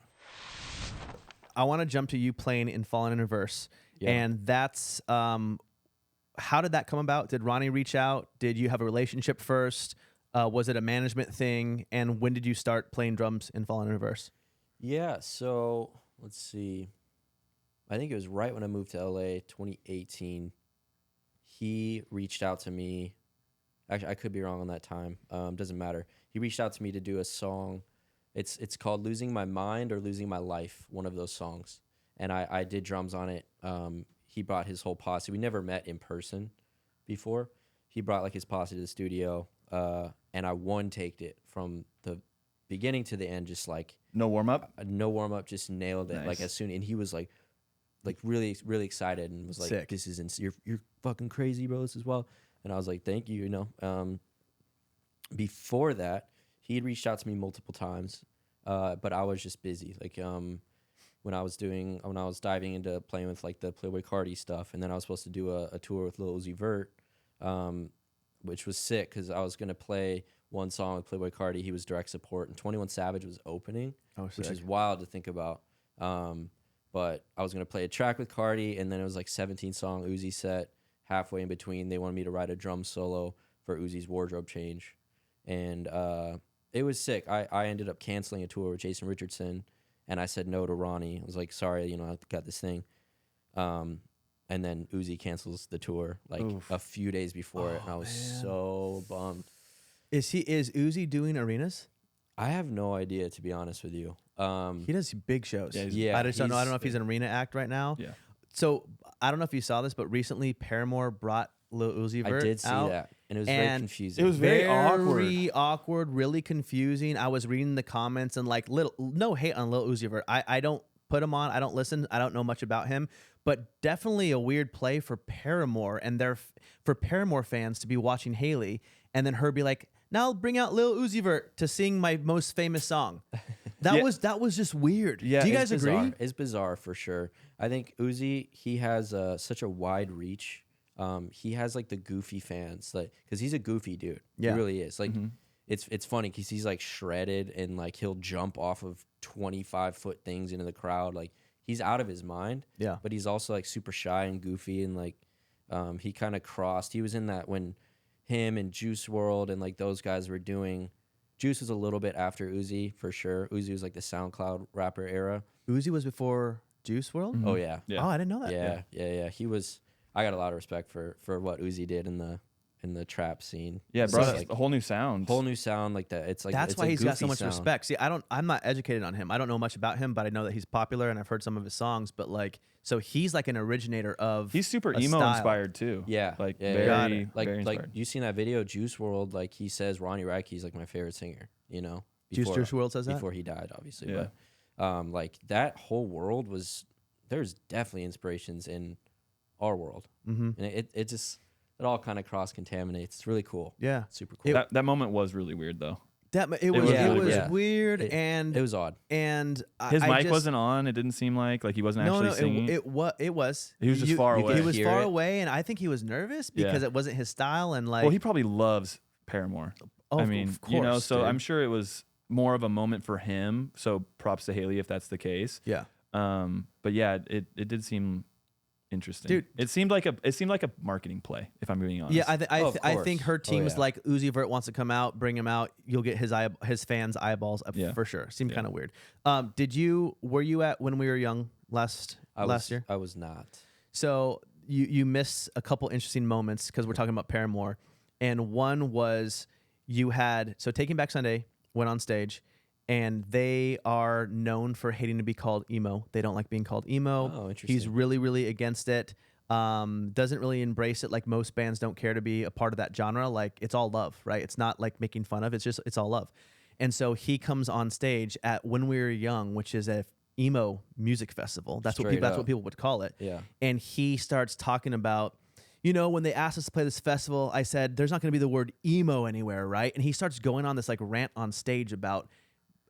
Speaker 1: I want to jump to you playing in Fallen in Reverse, and that's how did that come about? Did Ronnie reach out? Did you have a relationship first? Was it a management thing? And when did you start playing drums in Fallen in Reverse?
Speaker 2: Yeah, so let's see. I think it was right when I moved to LA, 2018. He reached out to me. Actually, I could be wrong on that time. Doesn't matter. He reached out to me to do a song. It's called Losing My Mind or Losing My Life, one of those songs. And I did drums on it. He brought his whole posse. We never met in person before. He brought like his posse to the studio. And I one-taked it from the beginning to the end, just like
Speaker 3: No warm up.
Speaker 2: no warm up, just nailed it.
Speaker 3: Nice.
Speaker 2: Like as soon, and he was like really really excited and was like,
Speaker 1: Sick.
Speaker 2: "This is you're fucking crazy, bro. This is well." And I was like, "Thank you." Before that, he had reached out to me multiple times, but I was just busy. Like when I was diving into playing with like the Playboy Cardi stuff, and then I was supposed to do a tour with Lil Uzi Vert. Which was sick because I was going to play one song with Playboy Cardi. He was direct support, and 21 Savage was opening, which is wild to think about. But I was going to play a track with Cardi, and then it was like 17-song Uzi set. Halfway in between, they wanted me to write a drum solo for Uzi's wardrobe change. And it was sick. I ended up canceling a tour with Jason Richardson and I said no to Ronnie. I was like, sorry, you know, I've got this thing. And then Uzi cancels the tour like a few days before it, and I was so bummed.
Speaker 1: Is Uzi doing arenas?
Speaker 2: I have no idea, to be honest with you.
Speaker 1: He does big shows.
Speaker 2: Yeah,
Speaker 1: I just don't know. I don't know if he's an arena act right now.
Speaker 3: Yeah.
Speaker 1: So I don't know if you saw this, but recently Paramore brought Lil Uzi Vert
Speaker 2: I did see
Speaker 1: out,
Speaker 2: that, and it was very confusing.
Speaker 3: It was very
Speaker 1: awkward, really confusing. I was reading the comments and like no hate on Lil Uzi Vert. I don't put him on. I don't listen. I don't know much about him, but definitely a weird play for Paramore and for Paramore fans to be watching Haley and then her be like, now I'll bring out Lil Uzi Vert to sing my most famous song. That was just weird.
Speaker 3: Yeah,
Speaker 1: do you guys agree?
Speaker 2: It's bizarre for sure. I think Uzi, he has such a wide reach. He has like the goofy fans, like because he's a goofy dude.
Speaker 1: Yeah.
Speaker 2: He really is. Like it's funny because he's like shredded and like he'll jump off of 25-foot things into the crowd. Like he's out of his mind.
Speaker 1: Yeah.
Speaker 2: But he's also like super shy and goofy and like he kind of crossed. He was in that when him and Juice WRLD and like those guys were doing. Juice was a little bit after Uzi for sure. Uzi was like the SoundCloud rapper era.
Speaker 1: Uzi was before Juice WRLD?
Speaker 2: Oh yeah.
Speaker 3: Yeah.
Speaker 1: Oh, I didn't know that.
Speaker 2: Yeah. He was. I got a lot of respect for what Uzi did in the trap scene.
Speaker 3: Yeah,
Speaker 2: It's
Speaker 3: bro,
Speaker 2: like
Speaker 3: a whole new sound.
Speaker 2: whole new sound like that. It's like
Speaker 1: That's
Speaker 2: it's
Speaker 1: why
Speaker 2: a
Speaker 1: he's got so
Speaker 2: goofy
Speaker 1: much
Speaker 2: sound.
Speaker 1: respect. See, I'm not educated on him. I don't know much about him, but I know that he's popular and I've heard some of his songs. But like, so he's like an originator of.
Speaker 3: He's super
Speaker 1: a
Speaker 3: emo
Speaker 1: style.
Speaker 3: inspired too.
Speaker 2: Yeah,
Speaker 3: like
Speaker 2: yeah,
Speaker 3: very,
Speaker 1: Got it.
Speaker 2: Like
Speaker 3: very inspired.
Speaker 2: like you seen that video Juice WRLD? Like he says Ronnie Radke's like my favorite singer. You know,
Speaker 1: Juice WRLD says that?
Speaker 2: before he died, obviously.
Speaker 3: Yeah.
Speaker 2: But like that whole world was there's definitely inspirations in our world, and it just it all kind of cross contaminates. It's really cool.
Speaker 1: Yeah.
Speaker 2: Super cool.
Speaker 3: that moment was really weird though.
Speaker 1: It was
Speaker 3: really
Speaker 2: weird.
Speaker 1: weird and
Speaker 2: It was odd.
Speaker 1: and
Speaker 3: His
Speaker 1: I
Speaker 3: mic
Speaker 1: just,
Speaker 3: wasn't on. It didn't seem like he wasn't
Speaker 1: no,
Speaker 3: actually singing.
Speaker 1: it was.
Speaker 3: He was just far
Speaker 2: you
Speaker 3: away.
Speaker 1: He
Speaker 2: could
Speaker 1: was
Speaker 2: hear
Speaker 1: far
Speaker 2: it.
Speaker 1: away, and I think he was nervous because it wasn't his style. And like,
Speaker 3: Well, he probably loves Paramore.
Speaker 1: Oh,
Speaker 3: I
Speaker 1: of
Speaker 3: mean,
Speaker 1: course,
Speaker 3: you know, so
Speaker 1: dude.
Speaker 3: I'm sure it was more of a moment for him. So props to Haley if that's the case.
Speaker 1: yeah,
Speaker 3: But yeah, it did seem interesting.
Speaker 1: Dude.
Speaker 3: It seemed like a marketing play, if I'm being honest.
Speaker 1: yeah.
Speaker 2: Of
Speaker 1: I
Speaker 2: course.
Speaker 1: think her team was
Speaker 2: yeah.
Speaker 1: like, Uzi Vert wants to come out, bring him out. You'll get his fans' eyeballs up
Speaker 3: Yeah.
Speaker 1: for sure. Seemed
Speaker 3: Yeah.
Speaker 1: kind of weird. Were you at When We Were Young last year?
Speaker 2: I was not.
Speaker 1: So you missed a couple interesting moments because we're talking about Paramore, and one was Taking Back Sunday went on stage, and they are known for hating to be called emo. They don't like being called emo.
Speaker 2: Oh, interesting.
Speaker 1: He's really, really against it. Doesn't really embrace it like most bands don't care to be a part of that genre. Like it's all love, right? It's not like making fun of. It's all love. And so he comes on stage at When We Were Young, which is a emo music festival. That's
Speaker 2: Straight
Speaker 1: what
Speaker 2: up.
Speaker 1: people would call it.
Speaker 2: Yeah.
Speaker 1: And he starts talking about, you know, when they asked us to play this festival, I said, there's not going to be the word emo anywhere, right? And he starts going on this like rant on stage about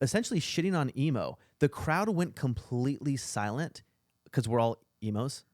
Speaker 1: essentially shitting on emo. The crowd went completely silent because we're all emos.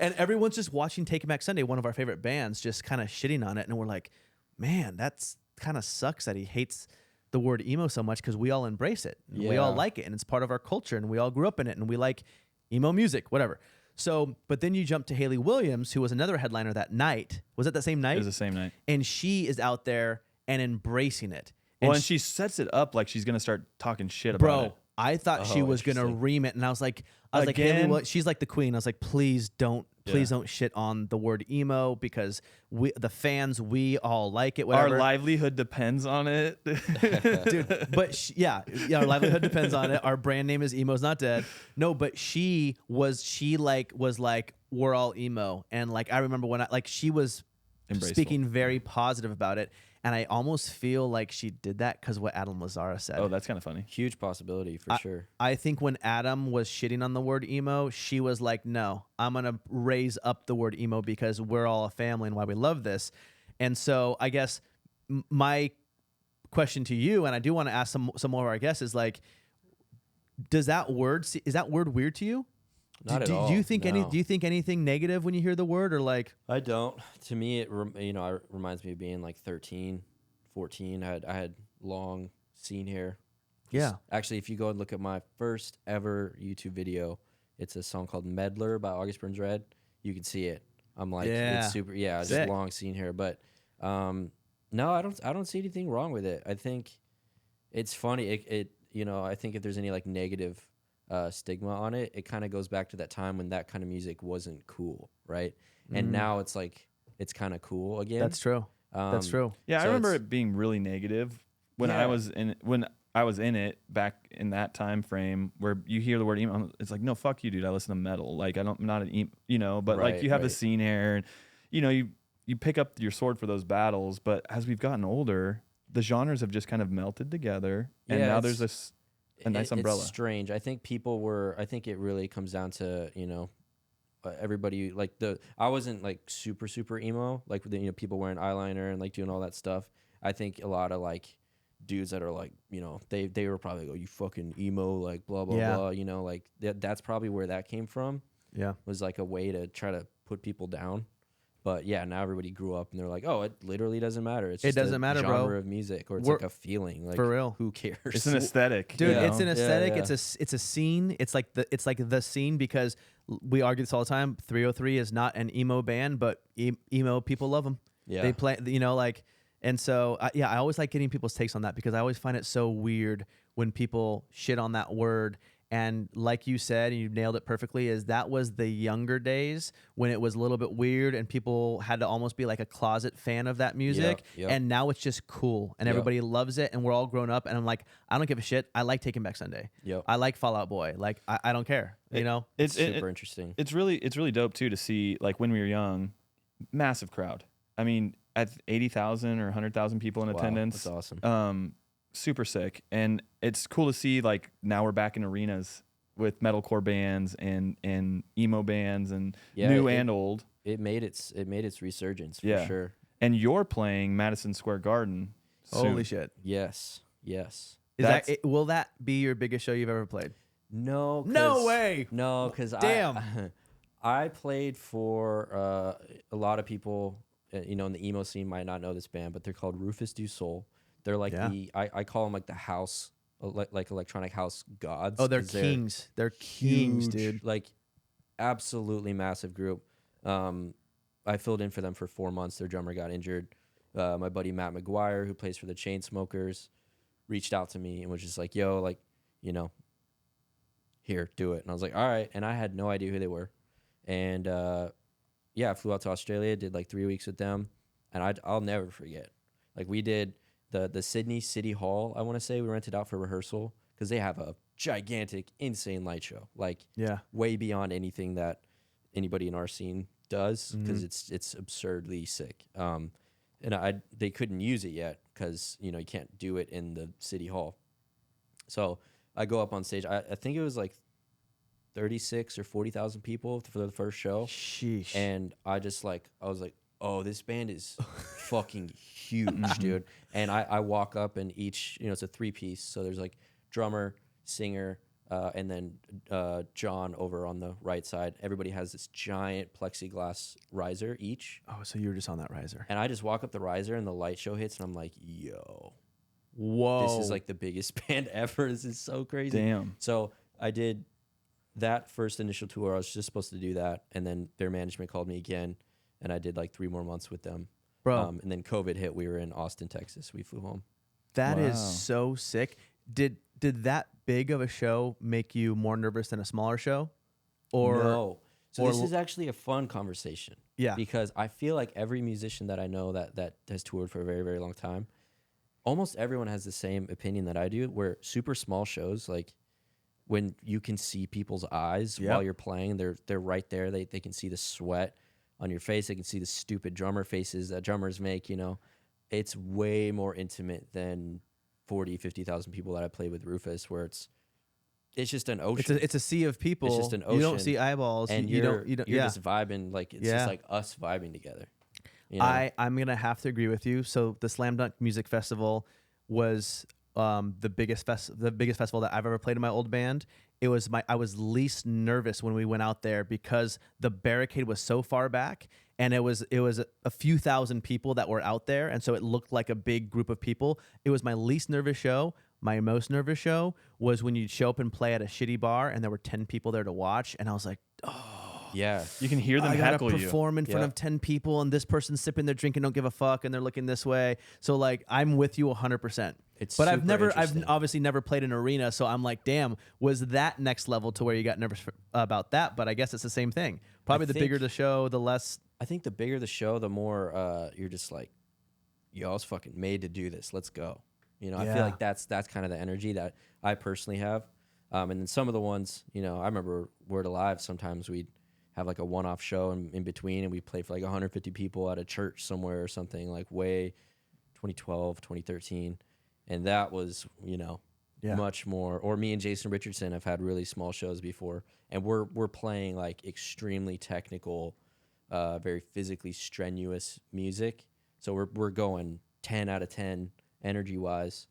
Speaker 1: And everyone's just watching Take It Back Sunday, one of our favorite bands, just kind of shitting on it. And we're like, man, that's kind of sucks that he hates the word emo so much because we all embrace it. And we all
Speaker 2: Yeah.
Speaker 1: like it. And it's part of our culture. And we all grew up in it. And we like emo music, whatever. So, but then you jump to Haley Williams, who was another headliner that night. Was it that same night?
Speaker 3: It was the same night.
Speaker 1: And she is out there and embracing it.
Speaker 3: Well, and she sets it up like she's gonna start talking shit about it.
Speaker 1: Bro, I thought she
Speaker 2: Oh,
Speaker 1: was gonna
Speaker 2: interesting.
Speaker 1: ream it, and I was like, Haley,
Speaker 3: Again?
Speaker 1: she's like the queen. I was like, please don't shit on the word emo because the fans, we all like it. Whatever.
Speaker 3: Our livelihood depends on it.
Speaker 1: Dude, but our livelihood depends on it. Our brand name is Emo's Not Dead. No, but she was like, we're all emo, and like I remember when she was
Speaker 3: Embraceable.
Speaker 1: speaking very positive about it, and I almost feel like she did that because what Adam Lazara said.
Speaker 3: Oh, that's kind of funny.
Speaker 2: Huge possibility for sure.
Speaker 1: I think when Adam was shitting on the word emo, she was like, no, I'm going to raise up the word emo because we're all a family and why we love this. And so I guess my question to you, and I do want to ask some more of our guests, is like, is that word weird to you?
Speaker 2: Not at all.
Speaker 1: Do you think
Speaker 2: No.
Speaker 1: do you think anything negative when you hear the word, or like?
Speaker 2: I don't. To me, it reminds me of being like 13, 14. I had long scene hair.
Speaker 1: Yeah.
Speaker 2: Actually, if you go and look at my first ever YouTube video, it's a song called Meddler by August Burns Red. You can see it. I'm like, it's super. Yeah, it's
Speaker 1: Sick.
Speaker 2: just long scene hair. But no, I don't see anything wrong with it. I think it's funny. you know, I think if there's any like negative stigma on it, it kind of goes back to that time when that kind of music wasn't cool, right? And now it's like it's kind of cool again.
Speaker 1: That's true. That's true.
Speaker 3: Yeah, I
Speaker 2: So
Speaker 3: remember
Speaker 2: it's-
Speaker 3: it being really negative when I was in it back in that time frame where you hear the word emo. It's like, no, fuck you, dude. I listen to metal. Like I'm not an emo, you know. But like
Speaker 2: Right,
Speaker 3: you have the
Speaker 2: right.
Speaker 3: scene here, and you know you pick up your sword for those battles. But as we've gotten older, the genres have just kind of melted together, and
Speaker 2: Yeah,
Speaker 3: now
Speaker 2: it's-
Speaker 3: there's a nice umbrella.
Speaker 2: It's strange. I think I think it really comes down to, you know, everybody like I wasn't like super emo, like you know, people wearing eyeliner and like doing all that stuff. I think a lot of like dudes that are like, you know, they were probably like, oh, you fucking emo, like blah blah
Speaker 1: Yeah.
Speaker 2: blah, you know, like that's probably where that came from.
Speaker 1: Yeah.
Speaker 2: Was like a way to try to put people down. But yeah, now everybody grew up and they're like, oh, it literally doesn't matter. It's
Speaker 1: It
Speaker 2: just
Speaker 1: doesn't
Speaker 2: a
Speaker 1: matter,
Speaker 2: genre
Speaker 1: bro.
Speaker 2: of music, or it's
Speaker 1: We're-
Speaker 2: like a feeling. Like,
Speaker 1: for real.
Speaker 2: who cares?
Speaker 3: It's an aesthetic,
Speaker 1: Dude,
Speaker 3: you know?
Speaker 1: it's an aesthetic.
Speaker 2: Yeah.
Speaker 1: It's a scene. It's like the scene, because we argue this all the time. 303 is not an emo band, but emo people love them.
Speaker 2: Yeah.
Speaker 1: They play, you know, like, and so I always like getting people's takes on that, because I always find it so weird when people shit on that word. And like you said, and you nailed it perfectly, is that was the younger days when it was a little bit weird and people had to almost be like a closet fan of that music.
Speaker 2: Yep.
Speaker 1: And now it's just cool and
Speaker 2: Yep.
Speaker 1: everybody loves it and we're all grown up. And I'm like, I don't give a shit. I like Taking Back Sunday.
Speaker 2: Yep.
Speaker 1: I like Fall Out Boy. Like, I don't care, you know?
Speaker 2: It's super interesting.
Speaker 3: It's really dope too to see, like, when we were young, massive crowd. I mean, at 80,000 or 100,000 people in
Speaker 2: Wow,
Speaker 3: attendance.
Speaker 2: that's awesome.
Speaker 3: Super sick. And it's cool to see, like, now we're back in arenas with metalcore bands and emo bands and new and old.
Speaker 2: It made its resurgence for
Speaker 3: Yeah.
Speaker 2: sure.
Speaker 3: And you're playing Madison Square Garden soon.
Speaker 1: Holy shit.
Speaker 2: Yes.
Speaker 1: Will that be your biggest show you've ever played?
Speaker 2: No.
Speaker 1: No way.
Speaker 2: No, because
Speaker 1: Damn.
Speaker 2: I played for a lot of people, you know, in the emo scene might not know this band, but they're called Rüfüs Du Sol. They're like I call them like the house, like electronic house gods.
Speaker 1: Oh, they're
Speaker 2: 'cause
Speaker 1: kings. They're kings,
Speaker 2: huge,
Speaker 1: dude.
Speaker 2: Like absolutely massive group. I filled in for them for 4 months. Their drummer got injured. My buddy Matt McGuire, who plays for the Chainsmokers, reached out to me and was just like, yo, like, you know, here, do it. And I was like, all right. And I had no idea who they were. And yeah, I flew out to Australia, did like 3 weeks with them. And I'll never forget. Like, we did the Sydney City Hall, I want to say. We rented out for rehearsal because they have a gigantic, insane light show. Like,
Speaker 1: Yeah.
Speaker 2: way beyond anything that anybody in our scene does, because it's absurdly sick. And they couldn't use it yet because, you know, you can't do it in the City Hall. So I go up on stage. I think it was like 36 or 40,000 people for the first show.
Speaker 1: Sheesh.
Speaker 2: And I was like, oh, this band is fucking huge, dude. And I walk up, and each, you know, it's a 3-piece. So there's like drummer, singer, and then John over on the right side. Everybody has this giant plexiglass riser each.
Speaker 1: Oh, so you were just on that riser.
Speaker 2: And I just walk up the riser, and the light show hits, and I'm like, yo,
Speaker 1: Whoa.
Speaker 2: this is like the biggest band ever. This is so crazy.
Speaker 3: Damn.
Speaker 2: So I did that first initial tour. I was just supposed to do that. And then their management called me again, and I did like 3 more months with them.
Speaker 1: Bro.
Speaker 2: And then COVID hit. We were in Austin, Texas. We flew home.
Speaker 1: That is
Speaker 3: Wow.
Speaker 1: so sick. Did that big of a show make you more nervous than a smaller show? Or
Speaker 2: No. So
Speaker 1: or
Speaker 2: this
Speaker 1: l-
Speaker 2: is actually a fun conversation.
Speaker 1: Yeah.
Speaker 2: Because I feel like every musician that I know that has toured for a very, very long time, almost everyone has the same opinion that I do, where super small shows, like when you can see people's eyes
Speaker 1: Yep.
Speaker 2: while you're playing, they're right there. They can see the sweat on your face. They can see the stupid drummer faces that drummers make, you know. It's way more intimate than 40, 50,000 people that I played with Rüfüs, where it's just an ocean.
Speaker 1: it's a sea of people.
Speaker 2: It's just an
Speaker 1: You don't
Speaker 2: ocean,
Speaker 1: see eyeballs.
Speaker 2: and
Speaker 1: you
Speaker 2: you're
Speaker 1: don't
Speaker 2: you're
Speaker 1: yeah.
Speaker 2: just vibing, like it's
Speaker 1: Yeah.
Speaker 2: just like us vibing together. You know?
Speaker 1: I'm gonna have to agree with you. So the Slam Dunk Music Festival was the biggest festival that I've ever played in my old band. I was least nervous when we went out there because the barricade was so far back, and it was a few thousand people that were out there, and so it looked like a big group of people. It was my least nervous show. My most nervous show was when you'd show up and play at a shitty bar, and there were 10 people there to watch, and I was like,
Speaker 2: yeah.
Speaker 3: You can hear them
Speaker 1: I gotta
Speaker 3: heckle you.
Speaker 1: perform in front
Speaker 2: Yeah.
Speaker 1: of 10 people, and this person's sipping their drink and don't give a fuck, and they're looking this way. So like, I'm with you 100%.
Speaker 2: It's
Speaker 1: But
Speaker 2: super
Speaker 1: I've
Speaker 2: interesting.
Speaker 1: obviously never played an arena, so I'm like, damn, was that next level to where you got nervous about that? But I guess it's the same thing. Probably the bigger the show, the less.
Speaker 2: I think the bigger the show, the more you're just like, yo, I was fucking made to do this. Let's go. You know, I feel
Speaker 1: Yeah.
Speaker 2: like that's kind of the energy that I personally have. And then some of the ones, you know, I remember Word Alive, sometimes we'd have like a one-off show in between, and we'd play for like 150 people at a church somewhere or something, like way 2012, 2013. And that was, you know,
Speaker 1: Yeah.
Speaker 2: much more. Or me and Jason Richardson have had really small shows before, and we're playing like extremely technical, very physically strenuous music. So we're going 10 out of 10 energy wise,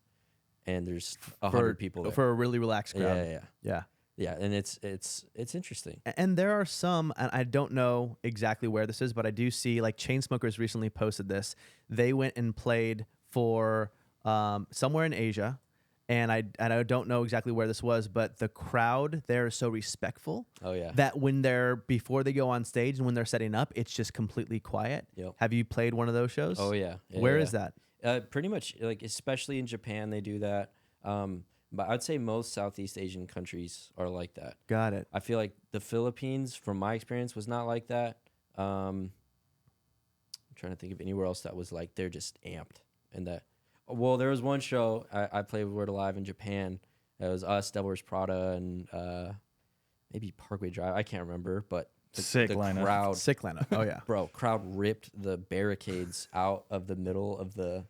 Speaker 2: and there's 100 people there.
Speaker 1: For a really relaxed crowd.
Speaker 2: Yeah,
Speaker 1: Yeah.
Speaker 2: yeah, and it's interesting.
Speaker 1: And there are some, and I don't know exactly where this is, but I do see like Chainsmokers recently posted this. They went and played for somewhere in Asia, and I don't know exactly where this was, but the crowd there is so respectful.
Speaker 2: Oh yeah,
Speaker 1: That before they go on stage and when they're setting up, it's just completely quiet.
Speaker 2: Yep.
Speaker 1: Have you played one of those shows?
Speaker 2: oh yeah.
Speaker 1: Where is that?
Speaker 2: Pretty much, like especially in Japan, they do that. But I'd say most Southeast Asian countries are like that.
Speaker 1: Got it.
Speaker 2: I feel like the Philippines, from my experience, was not like that. I'm trying to think of anywhere else that was like they're just amped and that. Well, there was one show I played with Word Alive in Japan. It was us, Devil Wears Prada, and maybe Parkway Drive. I can't remember, but
Speaker 3: Sick
Speaker 2: the
Speaker 3: lineup.
Speaker 2: crowd,
Speaker 1: Sick lineup. Oh yeah.
Speaker 2: bro, crowd ripped the barricades out of the middle of the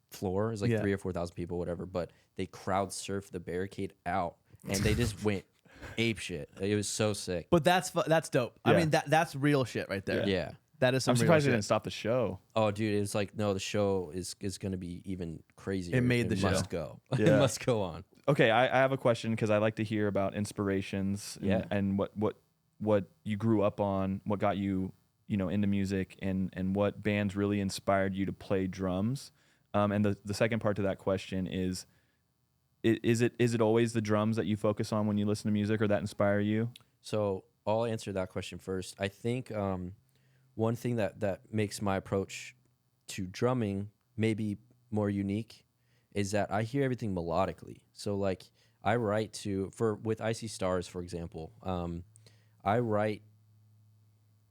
Speaker 2: floor. It was like
Speaker 1: Yeah.
Speaker 2: 3,000 or 4,000 people, whatever. But they crowd surfed the barricade out, and they just went ape shit. It was so sick.
Speaker 1: But that's dope. I
Speaker 3: Yeah.
Speaker 1: mean that's real shit right there.
Speaker 2: Yeah.
Speaker 1: That is some
Speaker 3: I'm
Speaker 1: real
Speaker 3: surprised they
Speaker 1: shit.
Speaker 3: didn't stop the show.
Speaker 2: Oh, dude, it's like no, the show is going to be even crazier.
Speaker 1: It made the show.
Speaker 2: Must go.
Speaker 3: Yeah.
Speaker 2: It must go on.
Speaker 3: Okay, I have a question because I like to hear about inspirations
Speaker 2: Yeah.
Speaker 3: and what you grew up on, what got you, into music, and what bands really inspired you to play drums. And the second part to that question is it always the drums that you focus on when you listen to music or that inspire you?
Speaker 2: So I'll answer that question first. I think one thing that makes my approach to drumming maybe more unique is that I hear everything melodically. So like I write with Icy Stars, for example, I write.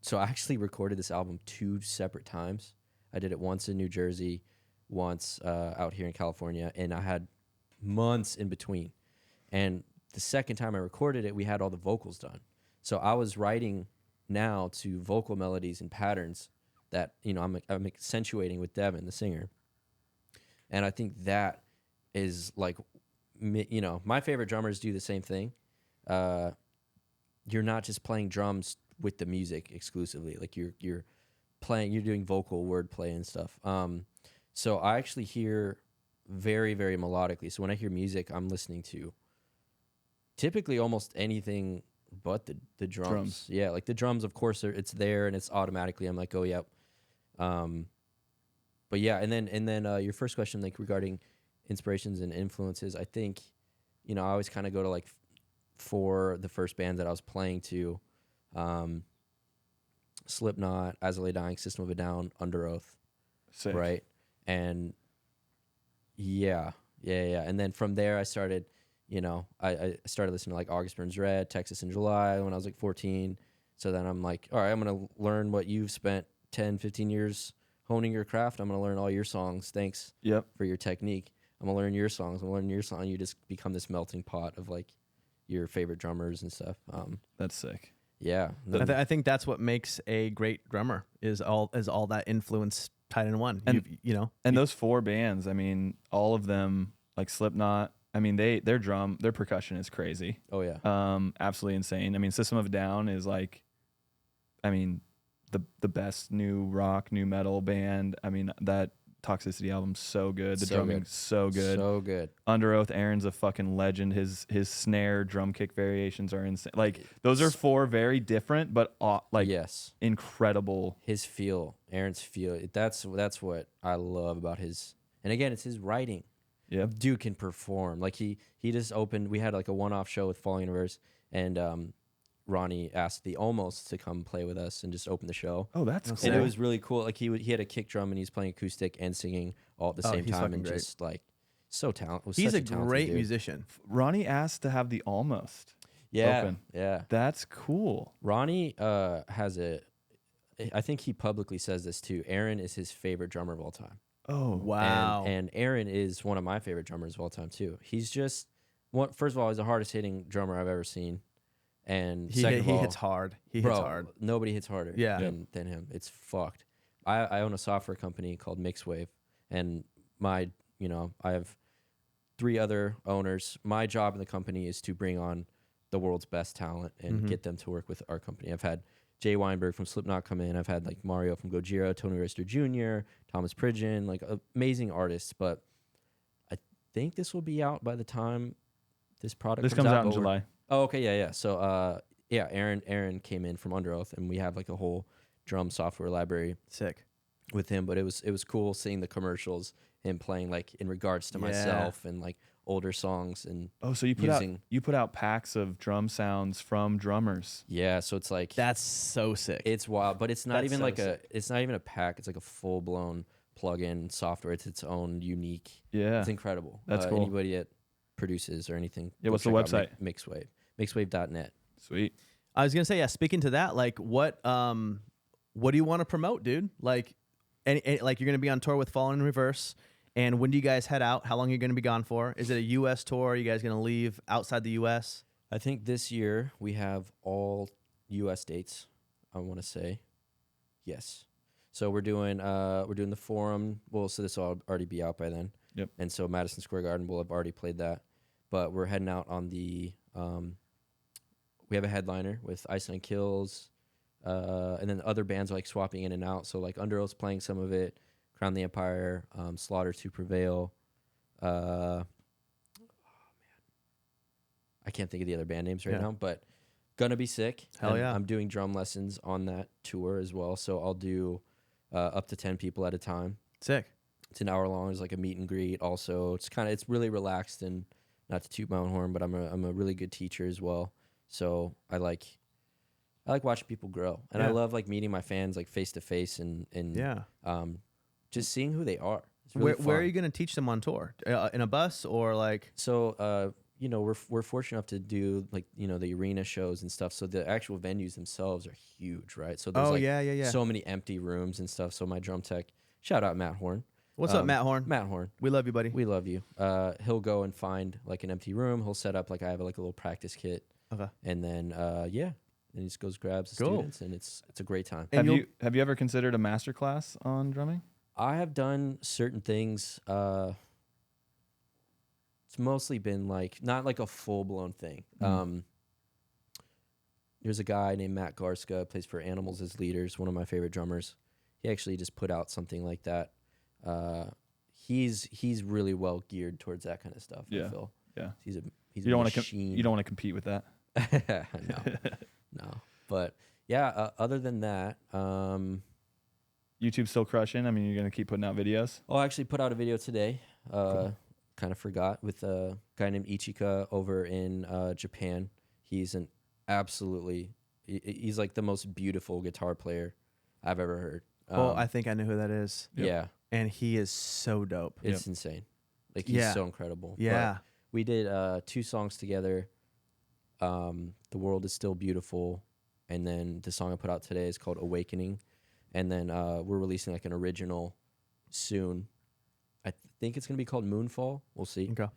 Speaker 2: So I actually recorded this album 2 separate times. I did it once in New Jersey, once out here in California, and I had months in between. And the second time I recorded it, we had all the vocals done. So I was writing now to vocal melodies and patterns that I'm accentuating with Devin, the singer. And I think that is like, my favorite drummers do the same thing. You're not just playing drums with the music exclusively. Like you're doing vocal wordplay and stuff. So I actually hear very, very melodically. So when I hear music, I'm listening to typically almost anything but the drums. Yeah, like the drums, of course, it's there and it's automatically. I'm like, oh, yep. But yeah, and then your first question, like regarding inspirations and influences, I think, I always kind of go to like for the first band that I was playing to, Slipknot, As I Lay Dying, System of a Down, Under Oath,
Speaker 3: Sick.
Speaker 2: right? And yeah. And then from there, I started, I started listening to like August Burns Red, Texas in July when I was like 14. So then I'm like, all right, I'm going to learn what you've spent 10, 15 years honing your craft. I'm going to learn all your songs. Thanks for your technique. I'm going to learn your songs. I'm going to learn your song. You just become this melting pot of like your favorite drummers and stuff.
Speaker 3: That's sick.
Speaker 2: Yeah.
Speaker 1: I think that's what makes a great drummer is all that influence tied in one.
Speaker 3: And
Speaker 1: And
Speaker 3: those 4 bands, I mean, all of them, like Slipknot, I mean, their percussion is crazy.
Speaker 2: Oh yeah.
Speaker 3: Absolutely insane. I mean, System of a Down is like, I mean, the best new rock, new metal band. I mean, that Toxicity album's so good. The drumming's so good.
Speaker 2: So good.
Speaker 3: Under Oath, Aaron's a fucking legend. His snare, drum kick variations are insane. Like those are 4 very different, but
Speaker 2: yes,
Speaker 3: incredible.
Speaker 2: His feel, Aaron's feel. That's what I love about his. And again, it's his writing.
Speaker 3: Yeah,
Speaker 2: dude can perform. Like he just opened. We had like a one-off show with Fall Universe, and Ronnie asked the Almost to come play with us and just open the show.
Speaker 3: Oh, that's
Speaker 1: That's
Speaker 3: cool.
Speaker 2: And it was really cool. Like he had a kick drum and he's playing acoustic and singing all at the same
Speaker 1: he's
Speaker 2: time,
Speaker 1: fucking
Speaker 2: and
Speaker 1: great.
Speaker 2: just like so talented.
Speaker 1: He's
Speaker 2: such
Speaker 1: a
Speaker 2: talented
Speaker 1: great
Speaker 2: dude.
Speaker 1: musician.
Speaker 3: Ronnie asked to have the Almost.
Speaker 2: Yeah,
Speaker 3: open.
Speaker 2: yeah.
Speaker 3: That's cool.
Speaker 2: Ronnie has a. I think he publicly says this too. Aaron is his favorite drummer of all time.
Speaker 3: Oh,
Speaker 1: Wow.
Speaker 2: And Aaron is one of my favorite drummers of all time too. He's just first of all, he's the hardest hitting drummer I've ever seen, and
Speaker 1: he
Speaker 2: second of all,
Speaker 1: hits hard. He
Speaker 2: bro,
Speaker 1: hits hard.
Speaker 2: nobody hits harder
Speaker 1: Yeah.
Speaker 2: than him. It's fucked. I own a software company called Mixwave, and I have 3 other owners. My job in the company is to bring on the world's best talent and get them to work with our company. I've had Jay Weinberg from Slipknot come in. I've had like Mario from Gojira, Tony Rister Jr., Thomas Pridgeon, like amazing artists. But I think this will be out by the time this product
Speaker 3: comes out in
Speaker 2: but
Speaker 3: July.
Speaker 2: Oh, okay, yeah. So, Aaron came in from Under Oath, and we have like a whole drum software library
Speaker 1: Sick.
Speaker 2: with him. But it was cool seeing the commercials, him playing like in regards to myself and like older songs and
Speaker 3: Oh, so you put out packs of drum sounds from drummers.
Speaker 2: yeah. So it's like
Speaker 1: That's so sick.
Speaker 2: it's wild, but it's not
Speaker 1: That's
Speaker 2: even
Speaker 1: so
Speaker 2: like
Speaker 1: sick.
Speaker 2: it's not even a pack. It's like a full blown plug-in software. It's its own unique.
Speaker 3: Yeah.
Speaker 2: It's incredible.
Speaker 3: That's cool.
Speaker 2: Anybody that produces or anything.
Speaker 3: Yeah,
Speaker 2: go
Speaker 3: what's the
Speaker 2: check out
Speaker 3: website?
Speaker 2: Mixwave. Mixwave.net.
Speaker 3: Sweet.
Speaker 1: I was gonna say, yeah. Speaking to that, like, what do you want to promote, dude? Like, like you're gonna be on tour with Fallen in Reverse, and when do you guys head out? How long are you gonna be gone for? Is it a U.S. tour? Are you guys gonna leave outside the U.S.?
Speaker 2: I think this year we have all U.S. dates. I want to say, yes. So we're doing the Forum. Well, so this will already be out by then.
Speaker 3: Yep.
Speaker 2: And so Madison Square Garden will have already played that, but we're heading out on the. We have a headliner with Iceland Kills, and then other bands are like swapping in and out. So like Under Oath's playing some of it, Crown the Empire, Slaughter to Prevail. I can't think of the other band names right now, but gonna be sick.
Speaker 1: Hell
Speaker 2: And
Speaker 1: yeah.
Speaker 2: I'm doing drum lessons on that tour as well. So I'll do up to 10 people at a time.
Speaker 1: Sick.
Speaker 2: It's an hour long. It's like a meet and greet. Also, it's really relaxed, and not to toot my own horn, but I'm a really good teacher as well. So I like watching people grow, and I
Speaker 1: Yeah.
Speaker 2: love like meeting my fans like face to face and just seeing who they are. It's really
Speaker 1: Where are
Speaker 2: fun.
Speaker 1: you gonna teach them on tour? In a bus or like?
Speaker 2: So we're fortunate enough to do like the arena shows and stuff. So the actual venues themselves are huge, right? So there's
Speaker 1: yeah.
Speaker 2: so many empty rooms and stuff. So my drum tech, shout out Matt Horn.
Speaker 1: What's up, Matt Horn?
Speaker 2: Matt Horn.
Speaker 1: We love you, buddy.
Speaker 2: We love you. He'll go and find like an empty room. He'll set up like I have like a little practice kit,
Speaker 1: Okay.
Speaker 2: and then and he just goes grabs the
Speaker 1: Cool.
Speaker 2: students, and it's a great time.
Speaker 1: And
Speaker 3: Have you ever considered a master class on drumming?
Speaker 2: I have done certain things. It's mostly been like not like a full blown thing. There's a guy named Matt Garska, plays for Animals as Leaders, one of my favorite drummers. He actually just put out something like that. He's really well geared towards that kind of stuff.
Speaker 3: Yeah.
Speaker 2: I feel.
Speaker 3: Yeah.
Speaker 2: He's
Speaker 3: You
Speaker 2: a
Speaker 3: don't want to
Speaker 2: machine.
Speaker 3: you don't want to compete with that.
Speaker 2: No. But yeah, other than that,
Speaker 3: YouTube's still crushing. I mean, you're gonna keep putting out videos.
Speaker 2: I actually put out a video today.
Speaker 3: Cool.
Speaker 2: Kind of forgot, with a guy named Ichika over in Japan. He's an he's like the most beautiful guitar player I've ever heard.
Speaker 1: I think I know who that is.
Speaker 3: Yep.
Speaker 2: Yeah,
Speaker 1: And he is so dope.
Speaker 2: it's insane. Like he's so incredible.
Speaker 1: Yeah.
Speaker 2: But we did 2 songs together. The World is Still Beautiful, and then the song I put out today is called Awakening, and then we're releasing like an original soon. I think it's gonna be called Moonfall. We'll see.
Speaker 1: Okay.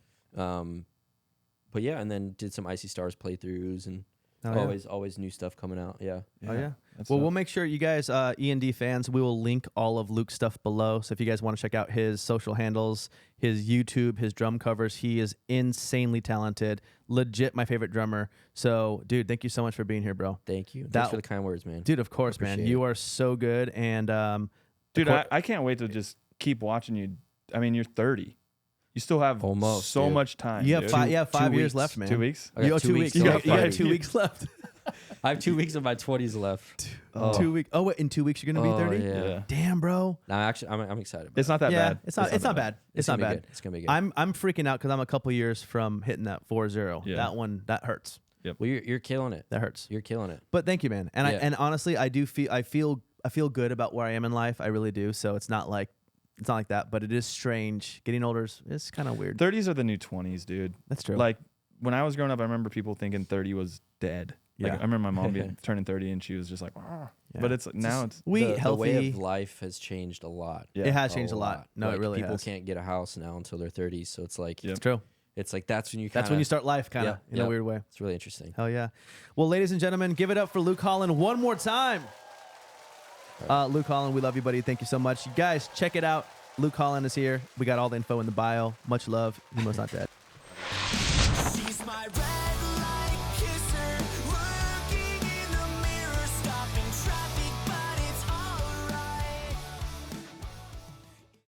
Speaker 2: But yeah, and then did some Icy Stars playthroughs, and
Speaker 1: Oh, yeah.
Speaker 2: always new stuff coming out. Yeah.
Speaker 1: Oh, yeah.
Speaker 3: That's
Speaker 1: Well,
Speaker 3: dope.
Speaker 1: we'll make sure you guys, E.N.D. fans, we will link all of Luke's stuff below. So if you guys want to check out his social handles, his YouTube, his drum covers, he is insanely talented. Legit my favorite drummer. So, dude, thank you so much for being here, bro.
Speaker 2: Thank you.
Speaker 1: That-
Speaker 2: Thanks for the kind words, man.
Speaker 1: Dude, of course, man.
Speaker 2: Appreciate
Speaker 1: You
Speaker 2: it.
Speaker 1: are so good. And,
Speaker 3: Dude, I can't wait to just keep watching you. I mean, you're 30. You still have
Speaker 2: Almost,
Speaker 3: so
Speaker 2: dude.
Speaker 3: much time.
Speaker 1: you have
Speaker 3: dude.
Speaker 1: 5 years
Speaker 2: weeks.
Speaker 1: left, man.
Speaker 3: 2 weeks.
Speaker 2: I got
Speaker 1: You got
Speaker 2: 2
Speaker 1: 2
Speaker 2: weeks
Speaker 1: weeks.
Speaker 2: till
Speaker 1: You
Speaker 2: I'm
Speaker 1: got, you got
Speaker 2: 30.
Speaker 1: 2 weeks left.
Speaker 2: I have 2 weeks of my 20s left.
Speaker 3: Oh.
Speaker 1: 2 weeks. Oh, wait, in 2 weeks you're gonna be 30?
Speaker 2: Yeah.
Speaker 3: Yeah.
Speaker 1: Damn, bro.
Speaker 2: No, actually, I'm excited. About
Speaker 3: It's not that
Speaker 1: Yeah,
Speaker 3: bad.
Speaker 1: it's not bad. It's not
Speaker 2: gonna be
Speaker 1: bad.
Speaker 2: good. It's gonna be good.
Speaker 1: I'm freaking out because I'm a couple years from hitting that 4-0.
Speaker 3: Yeah.
Speaker 1: That one that hurts.
Speaker 2: Well, you're killing it.
Speaker 1: That hurts.
Speaker 2: You're killing it.
Speaker 1: But thank you, man. And
Speaker 2: Yeah.
Speaker 1: and honestly, I feel good about where I am in life. I really do. So it's not like that, but it is strange. Getting older is kind of weird.
Speaker 3: 30s are the new 20s, dude.
Speaker 1: That's true.
Speaker 3: Like when I was growing up, I remember people thinking 30 was dead. Like,
Speaker 1: Yeah.
Speaker 3: I remember my mom turning 30 and she was just like, "Ah."
Speaker 1: Yeah.
Speaker 3: But it's now it's
Speaker 1: we eat
Speaker 2: The
Speaker 1: healthy.
Speaker 2: way of life has changed a lot.
Speaker 3: yeah.
Speaker 1: It has changed a lot. No,
Speaker 2: Like,
Speaker 1: it really
Speaker 2: people
Speaker 1: has.
Speaker 2: can't get a house now until their 30s, so it's like
Speaker 3: Yep.
Speaker 1: It's true.
Speaker 2: it's like that's when you
Speaker 1: That's when you start life, kind of
Speaker 2: Yeah,
Speaker 1: in
Speaker 2: yeah.
Speaker 1: a weird way.
Speaker 2: It's really interesting.
Speaker 1: Hell yeah. Well, ladies and gentlemen, give it up for Luke Holland one more time. Luke Holland, we love you, buddy. Thank you so much. You guys, check it out. Luke Holland is here. We got all the info in the bio. Much love. Emo's not dead.